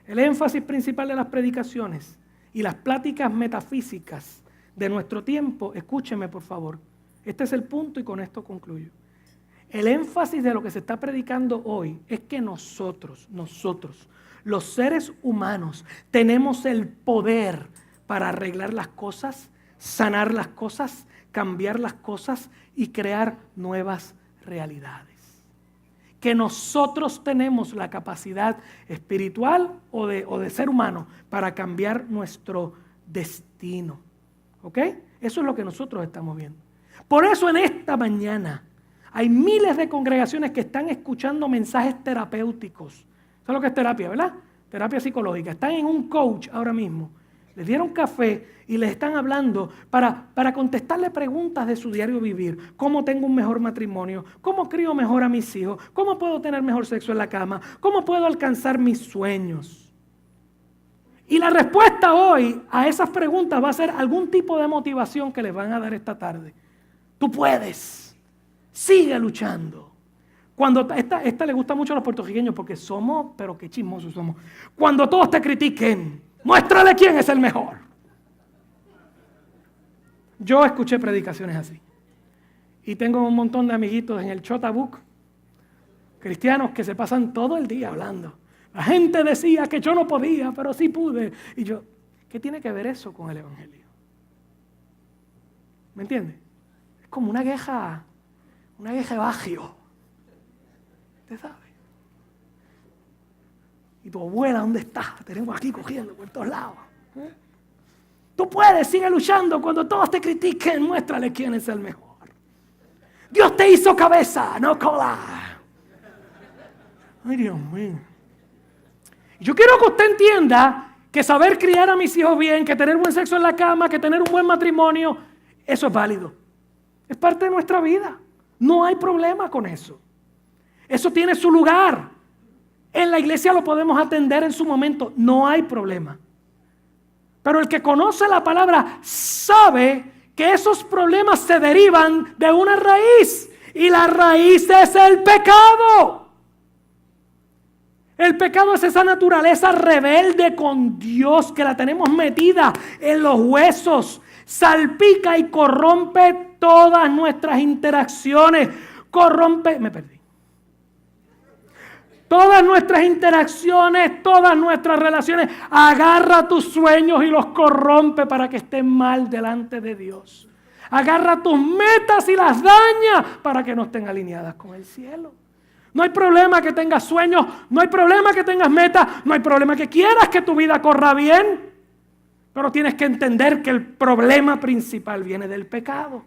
El énfasis principal de las predicaciones y las pláticas metafísicas de nuestro tiempo, escúcheme por favor, este es el punto y con esto concluyo. El énfasis de lo que se está predicando hoy es que nosotros, los seres humanos, tenemos el poder para arreglar las cosas, sanar las cosas, cambiar las cosas y crear nuevas realidades. Que nosotros tenemos la capacidad espiritual o de ser humano para cambiar nuestro destino. ¿Ok? Eso es lo que nosotros estamos viendo. Por eso en esta mañana hay miles de congregaciones que están escuchando mensajes terapéuticos. ¿Sabes lo que es terapia, verdad? Terapia psicológica. Están en un coach ahora mismo. Les dieron café y les están hablando para contestarle preguntas de su diario vivir. ¿Cómo tengo un mejor matrimonio? ¿Cómo crío mejor a mis hijos? ¿Cómo puedo tener mejor sexo en la cama? ¿Cómo puedo alcanzar mis sueños? Y la respuesta hoy a esas preguntas va a ser algún tipo de motivación que les van a dar esta tarde. Tú puedes. Sigue luchando. Cuando esta le gusta mucho a los puertorriqueños porque somos, pero qué chismosos somos. Cuando todos te critiquen, muéstrale quién es el mejor. Yo escuché predicaciones así. Y tengo un montón de amiguitos en el Chotabuc, cristianos que se pasan todo el día hablando. La gente decía que yo no podía, pero sí pude. Y yo, ¿qué tiene que ver eso con el Evangelio? ¿Me entiendes? Es como una queja de bagio. ¿Usted sabe? ¿Y tu abuela dónde está? La tenemos aquí cogiendo por todos lados. Tú puedes, sigue luchando. Cuando todos te critiquen, muéstrale quién es el mejor. Dios te hizo cabeza, no cola. Ay, Dios mío. Yo quiero que usted entienda que saber criar a mis hijos bien, que tener buen sexo en la cama, que tener un buen matrimonio, eso es válido. Es parte de nuestra vida. No hay problema con eso. Eso tiene su lugar. En la iglesia lo podemos atender en su momento. No hay problema. Pero el que conoce la palabra sabe que esos problemas se derivan de una raíz. Y la raíz es el pecado. El pecado es esa naturaleza rebelde con Dios que la tenemos metida en los huesos. Salpica y corrompe todas nuestras interacciones. Me perdí. Todas nuestras interacciones, todas nuestras relaciones, agarra tus sueños y los corrompe para que estén mal delante de Dios. Agarra tus metas y las daña para que no estén alineadas con el cielo. No hay problema que tengas sueños, no hay problema que tengas metas, no hay problema que quieras que tu vida corra bien. Pero tienes que entender que el problema principal viene del pecado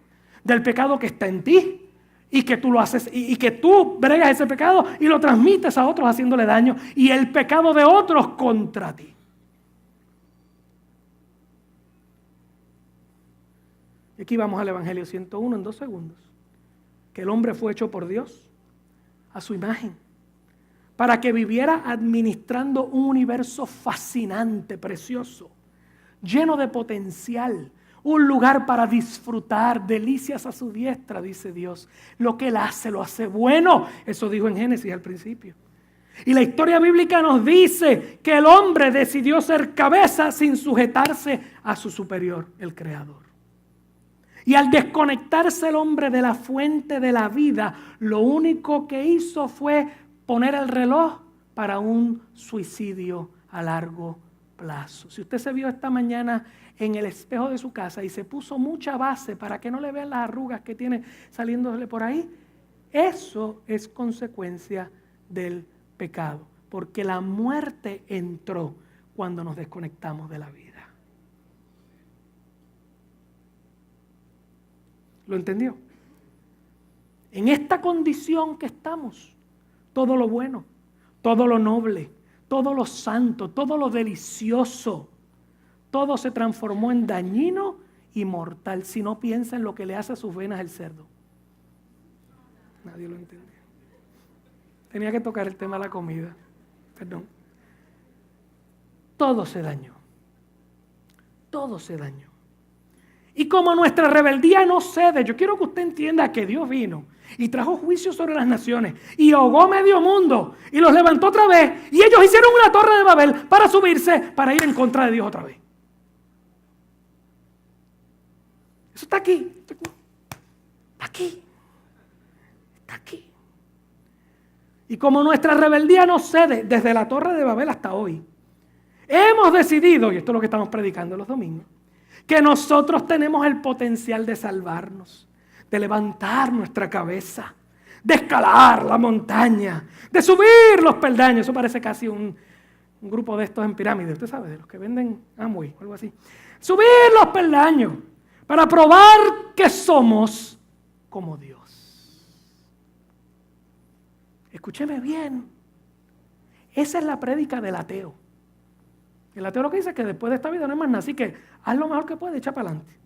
que está en ti. Y que tú lo haces, y que tú bregas ese pecado y lo transmites a otros haciéndole daño. Y el pecado de otros contra ti. Y aquí vamos al Evangelio 101 en 2 segundos. Que el hombre fue hecho por Dios a su imagen. Para que viviera administrando un universo fascinante, precioso, lleno de potencial. Un lugar para disfrutar, delicias a su diestra, dice Dios. Lo que Él hace, lo hace bueno. Eso dijo en Génesis al principio. Y la historia bíblica nos dice que el hombre decidió ser cabeza sin sujetarse a su superior, el Creador. Y al desconectarse el hombre de la fuente de la vida, lo único que hizo fue poner el reloj para un suicidio a largo plazo. Si usted se vio esta mañana en el espejo de su casa y se puso mucha base para que no le vean las arrugas que tiene saliéndole por ahí, eso es consecuencia del pecado, porque la muerte entró cuando nos desconectamos de la vida. ¿Lo entendió? En esta condición que estamos, todo lo bueno, todo lo noble, todo lo santo, todo lo delicioso, todo se transformó en dañino y mortal si no piensa en lo que le hace a sus venas el cerdo. Nadie lo entendió. Tenía que tocar el tema de la comida. Perdón. Todo se dañó. Todo se dañó. Y como nuestra rebeldía no cede, yo quiero que usted entienda que Dios vino y trajo juicio sobre las naciones y ahogó medio mundo y los levantó otra vez y ellos hicieron una torre de Babel para subirse, para ir en contra de Dios otra vez. Eso está aquí. Está aquí. Está aquí. Y como nuestra rebeldía no cede desde la torre de Babel hasta hoy, hemos decidido, y esto es lo que estamos predicando los domingos, que nosotros tenemos el potencial de salvarnos, de levantar nuestra cabeza, de escalar la montaña, de subir los peldaños. Eso parece casi un grupo de estos en pirámide, usted sabe, de los que venden Amway o algo así. Subir los peldaños para probar que somos como Dios. Escúcheme bien, esa es la prédica del ateo. El ateo lo que dice es que después de esta vida no hay más nada, así que haz lo mejor que puedes, echa para adelante.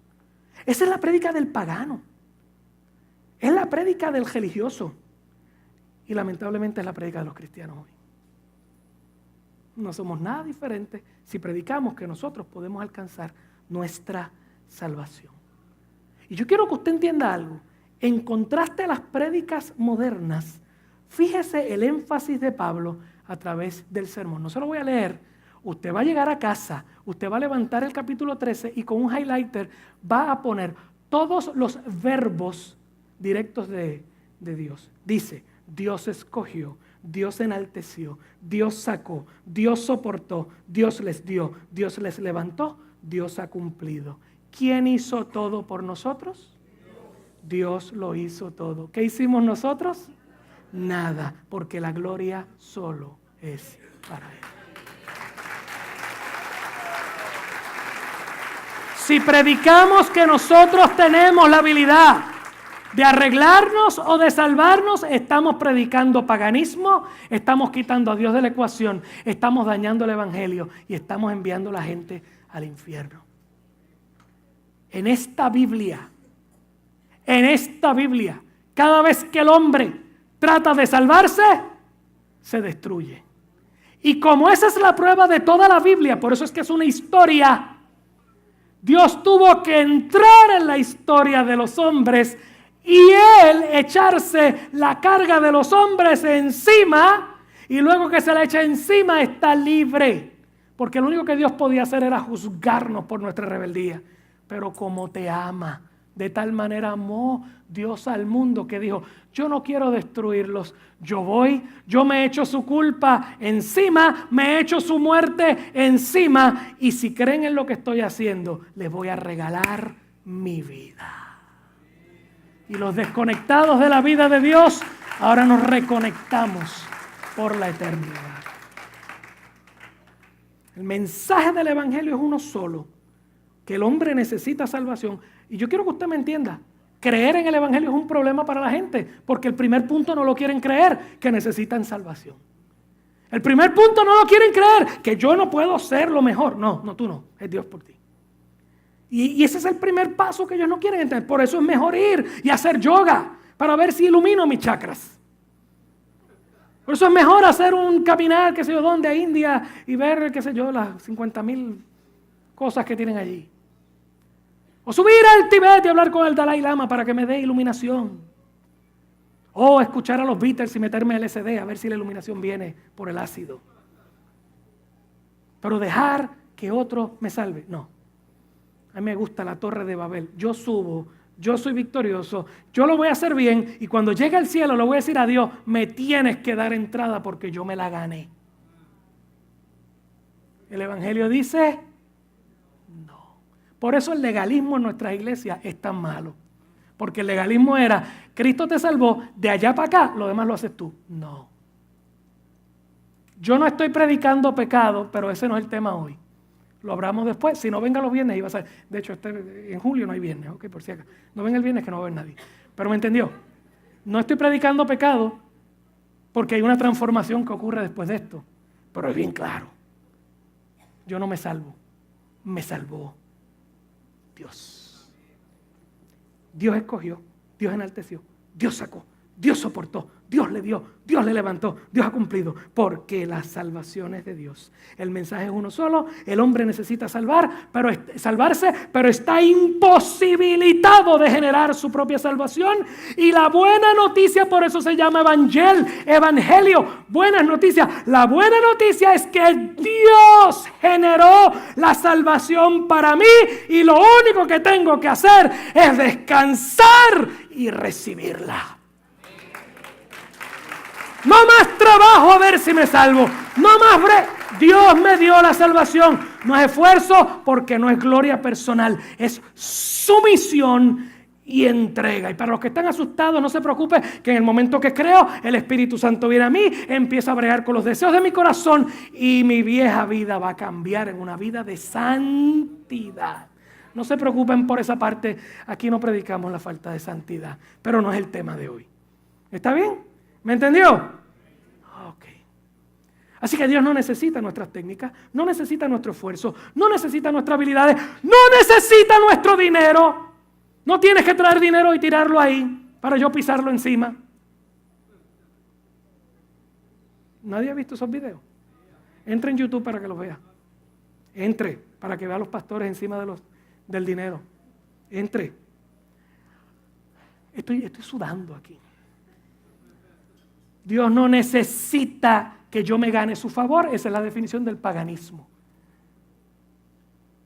Esa es la prédica del pagano. Es la prédica del religioso. Y lamentablemente es la prédica de los cristianos hoy. No somos nada diferentes si predicamos que nosotros podemos alcanzar nuestra salvación. Y yo quiero que usted entienda algo. En contraste a las prédicas modernas, fíjese el énfasis de Pablo a través del sermón. No se lo voy a leer. Usted va a llegar a casa, usted va a levantar el capítulo 13 y con un highlighter va a poner todos los verbos directos de Dios. Dice, Dios escogió, Dios enalteció, Dios sacó, Dios soportó, Dios les dio, Dios les levantó, Dios ha cumplido. ¿Quién hizo todo por nosotros? Dios lo hizo todo. ¿Qué hicimos nosotros? Nada, porque la gloria solo es para Él. Si predicamos que nosotros tenemos la habilidad de arreglarnos o de salvarnos, estamos predicando paganismo, estamos quitando a Dios de la ecuación, estamos dañando el evangelio y estamos enviando a la gente al infierno. En esta Biblia, cada vez que el hombre trata de salvarse, se destruye. Y como esa es la prueba de toda la Biblia, por eso es que es una historia, Dios tuvo que entrar en la historia de los hombres y Él echarse la carga de los hombres encima, y luego que se la echa encima está libre, porque lo único que Dios podía hacer era juzgarnos por nuestra rebeldía. Pero como te ama, de tal manera amó Dios al mundo que dijo, yo no quiero destruirlos, yo me echo su culpa encima, me echo su muerte encima, y si creen en lo que estoy haciendo, les voy a regalar mi vida. Y los desconectados de la vida de Dios, ahora nos reconectamos por la eternidad. El mensaje del evangelio es uno solo, que el hombre necesita salvación. Y yo quiero que usted me entienda, creer en el evangelio es un problema para la gente, porque el primer punto no lo quieren creer, que necesitan salvación. El primer punto no lo quieren creer, que yo no puedo ser lo mejor. No, tú no, es Dios por ti. Y ese es el primer paso que ellos no quieren entender. Por eso es mejor ir y hacer yoga, para ver si ilumino mis chakras. Por eso es mejor hacer un caminar, qué sé yo, dónde, a India, y ver, qué sé yo, las 50,000 cosas que tienen allí. O subir al Tibet y hablar con el Dalai Lama para que me dé iluminación. O escuchar a los Beatles y meterme LSD a ver si la iluminación viene por el ácido. Pero dejar que otro me salve, no. A mí me gusta la torre de Babel. Yo subo, yo soy victorioso, yo lo voy a hacer bien, y cuando llegue al cielo le voy a decir a Dios, me tienes que dar entrada porque yo me la gané. El evangelio dice, no. Por eso el legalismo en nuestras iglesias es tan malo. Porque el legalismo era, Cristo te salvó, de allá para acá, lo demás lo haces tú. No. Yo no estoy predicando pecado, pero ese no es el tema hoy. Lo hablamos después. Si no, venga los viernes y va a ser. De hecho, en julio no hay viernes, ok, por si acaso. No venga el viernes que no va a haber nadie. Pero me entendió. No estoy predicando pecado porque hay una transformación que ocurre después de esto. Pero es bien claro. Yo no me salvo. Me salvó Dios. Dios escogió, Dios enalteció, Dios sacó, Dios soportó, Dios le dio, Dios le levantó, Dios ha cumplido, porque la salvación es de Dios. El mensaje es uno solo, el hombre necesita salvarse, pero está imposibilitado de generar su propia salvación. Y la buena noticia, por eso se llama evangelio, buenas noticias. La buena noticia es que Dios generó la salvación para mí y lo único que tengo que hacer es descansar y recibirla. No más trabajo a ver si me salvo. No más Dios me dio la salvación. No es esfuerzo porque no es gloria personal. Es sumisión y entrega. Y para los que están asustados, no se preocupe que en el momento que creo, el Espíritu Santo viene a mí, empieza a bregar con los deseos de mi corazón y mi vieja vida va a cambiar en una vida de santidad. No se preocupen por esa parte. Aquí no predicamos la falta de santidad, pero no es el tema de hoy. ¿Está bien? ¿Me entendió? Ok. Así que Dios no necesita nuestras técnicas, no necesita nuestro esfuerzo, no necesita nuestras habilidades, no necesita nuestro dinero. No tienes que traer dinero y tirarlo ahí para yo pisarlo encima. ¿Nadie ha visto esos videos? Entre en YouTube para que los vea. Entre para que vea a los pastores encima del dinero. Entre. Estoy sudando aquí. Dios no necesita que yo me gane su favor. Esa es la definición del paganismo.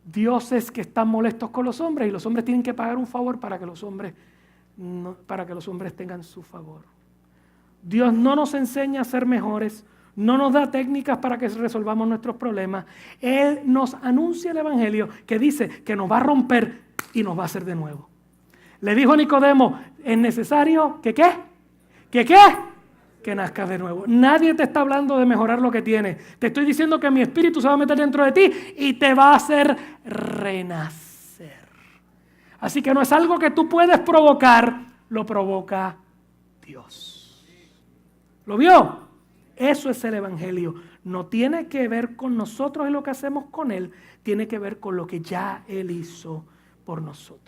Dios es que están molestos con los hombres y los hombres tienen que pagar un favor para que los hombres tengan su favor. Dios no nos enseña a ser mejores, no nos da técnicas para que resolvamos nuestros problemas. Él nos anuncia el evangelio que dice que nos va a romper y nos va a hacer de nuevo. Le dijo a Nicodemo, es necesario que ¿qué? Que nazcas de nuevo. Nadie te está hablando de mejorar lo que tienes. Te estoy diciendo que mi espíritu se va a meter dentro de ti y te va a hacer renacer. Así que no es algo que tú puedes provocar, lo provoca Dios. ¿Lo vio? Eso es el evangelio. No tiene que ver con nosotros y lo que hacemos con Él, tiene que ver con lo que ya Él hizo por nosotros.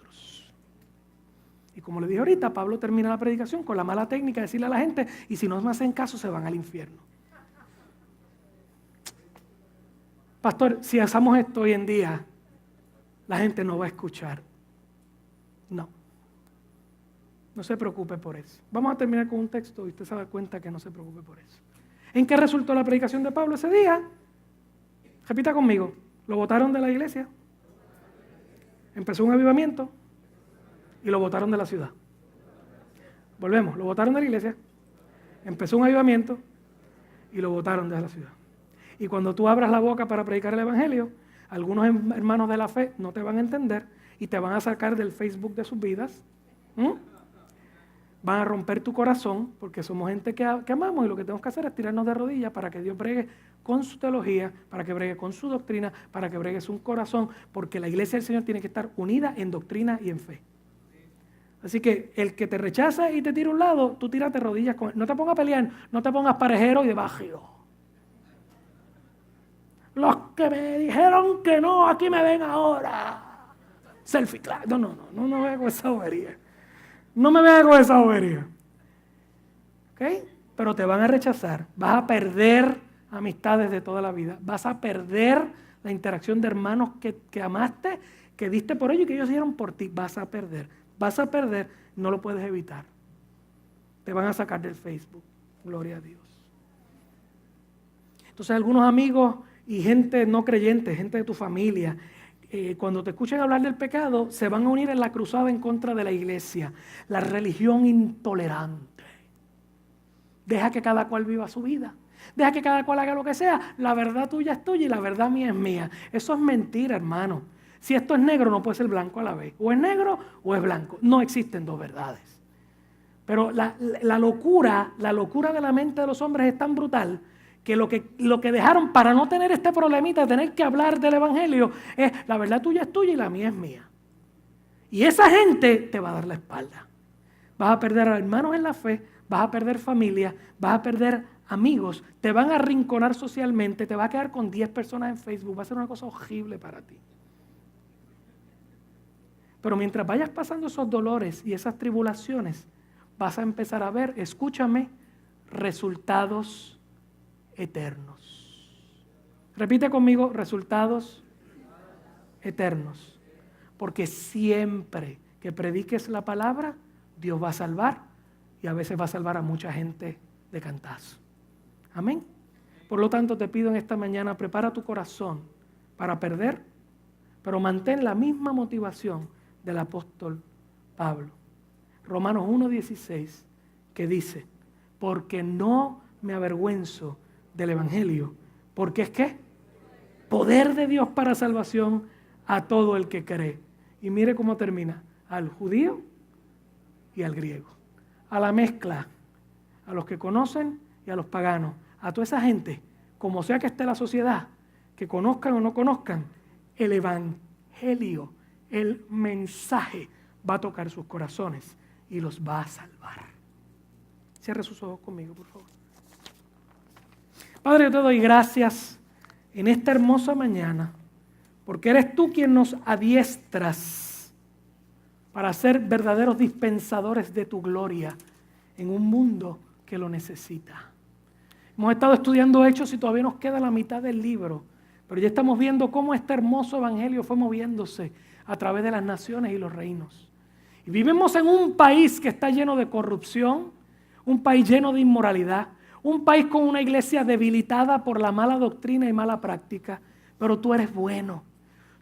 Y como le dije ahorita, Pablo termina la predicación con la mala técnica de decirle a la gente, y si no me hacen caso se van al infierno. Pastor, si hacemos esto hoy en día, la gente no va a escuchar. No se preocupe por eso. Vamos a terminar con un texto y usted se da cuenta que no se preocupe por eso. ¿En qué resultó la predicación de Pablo ese día? Repita conmigo. Lo botaron de la iglesia. Empezó un avivamiento. Y lo botaron de la ciudad. Volvemos, lo botaron de la iglesia, empezó un avivamiento y lo botaron de la ciudad. Y cuando tú abras la boca para predicar el evangelio, algunos hermanos de la fe no te van a entender y te van a sacar del Facebook de sus vidas. Van a romper tu corazón porque somos gente que amamos y lo que tenemos que hacer es tirarnos de rodillas para que Dios bregue con su teología, para que bregue con su doctrina, para que bregue su corazón, porque la iglesia del Señor tiene que estar unida en doctrina y en fe. Así que el que te rechaza y te tira a un lado, tú tírate rodillas con él. No te pongas a pelear, no te pongas parejero y de bajío. Los que me dijeron que no, aquí me ven ahora. Selfie, claro. No me vea con esa bobería. No me vea con esa bobería. ¿Ok? Pero te van a rechazar. Vas a perder amistades de toda la vida. Vas a perder la interacción de hermanos que amaste, que diste por ellos y que ellos dieron por ti. Vas a perder, no lo puedes evitar. Te van a sacar del Facebook. Gloria a Dios. Entonces algunos amigos y gente no creyente, gente de tu familia, cuando te escuchen hablar del pecado, se van a unir en la cruzada en contra de la iglesia, la religión intolerante. Deja que cada cual viva su vida. Deja que cada cual haga lo que sea. La verdad tuya es tuya y la verdad mía es mía. Eso es mentira, hermano. Si esto es negro, no puede ser blanco a la vez. O es negro o es blanco. No existen dos verdades. Pero la locura de la mente de los hombres es tan brutal que lo que dejaron para no tener este problemita de tener que hablar del evangelio es la verdad tuya es tuya y la mía es mía. Y esa gente te va a dar la espalda. Vas a perder a hermanos en la fe, vas a perder familia, vas a perder amigos, te van a arrinconar socialmente, te va a quedar con 10 personas en Facebook, va a ser una cosa horrible para ti. Pero mientras vayas pasando esos dolores y esas tribulaciones, vas a empezar a ver, escúchame, resultados eternos. Repite conmigo, resultados eternos. Porque siempre que prediques la palabra, Dios va a salvar y a veces va a salvar a mucha gente de cantazo. Amén. Por lo tanto, te pido en esta mañana, prepara tu corazón para perder, pero mantén la misma motivación del apóstol Pablo. Romanos 1:16, que dice, porque no me avergüenzo del evangelio, porque es que poder de Dios para salvación a todo el que cree. Y mire cómo termina, al judío y al griego, a la mezcla, a los que conocen y a los paganos, a toda esa gente, como sea que esté la sociedad, que conozcan o no conozcan, el evangelio, el mensaje va a tocar sus corazones y los va a salvar. Cierre sus ojos conmigo, por favor. Padre, yo te doy gracias en esta hermosa mañana, porque eres tú quien nos adiestras para ser verdaderos dispensadores de tu gloria en un mundo que lo necesita. Hemos estado estudiando Hechos y todavía nos queda la mitad del libro, pero ya estamos viendo cómo este hermoso evangelio fue moviéndose a través de las naciones y los reinos. Y vivimos en un país que está lleno de corrupción, un país lleno de inmoralidad, un país con una iglesia debilitada por la mala doctrina y mala práctica, pero tú eres bueno.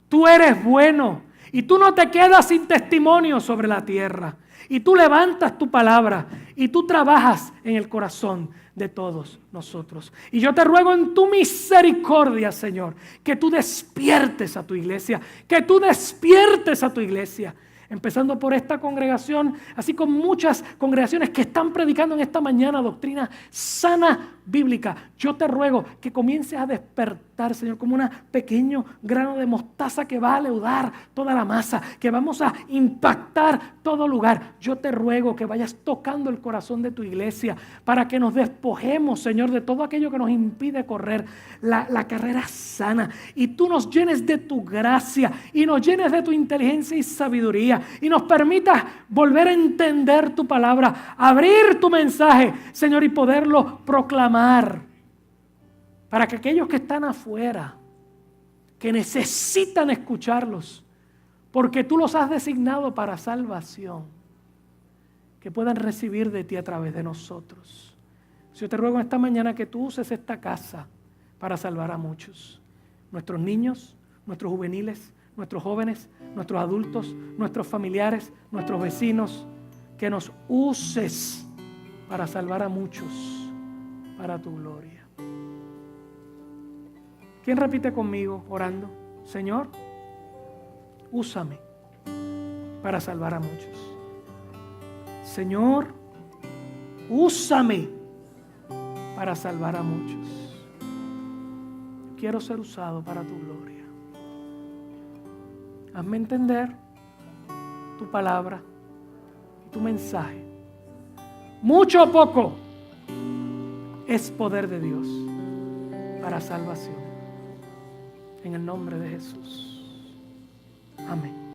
Tú eres bueno y tú no te quedas sin testimonio sobre la tierra. Y tú levantas tu palabra y tú trabajas en el corazón de todos nosotros. Y yo te ruego en tu misericordia, Señor, que tú despiertes a tu iglesia, que tú despiertes a tu iglesia. Empezando por esta congregación, así como muchas congregaciones que están predicando en esta mañana doctrina sana bíblica. Yo te ruego que comiences a despertar, Señor, como un pequeño grano de mostaza que va a leudar toda la masa, que vamos a impactar todo lugar. Yo te ruego que vayas tocando el corazón de tu iglesia para que nos despojemos, Señor, de todo aquello que nos impide correr la carrera sana. Y tú nos llenes de tu gracia y nos llenes de tu inteligencia y sabiduría y nos permitas volver a entender tu palabra, abrir tu mensaje, Señor, y poderlo proclamar para que aquellos que están afuera, que necesitan escucharlos, porque tú los has designado para salvación, que puedan recibir de ti a través de nosotros. Yo te ruego esta mañana que tú uses esta casa para salvar a muchos, nuestros niños, nuestros juveniles, nuestros jóvenes, nuestros adultos, nuestros familiares, nuestros vecinos, que nos uses para salvar a muchos para tu gloria. ¿Quién repite conmigo orando? Señor, úsame para salvar a muchos. Señor, úsame para salvar a muchos. Quiero ser usado para tu gloria. Hazme entender tu palabra y tu mensaje. Mucho o poco es poder de Dios para salvación. En el nombre de Jesús. Amén.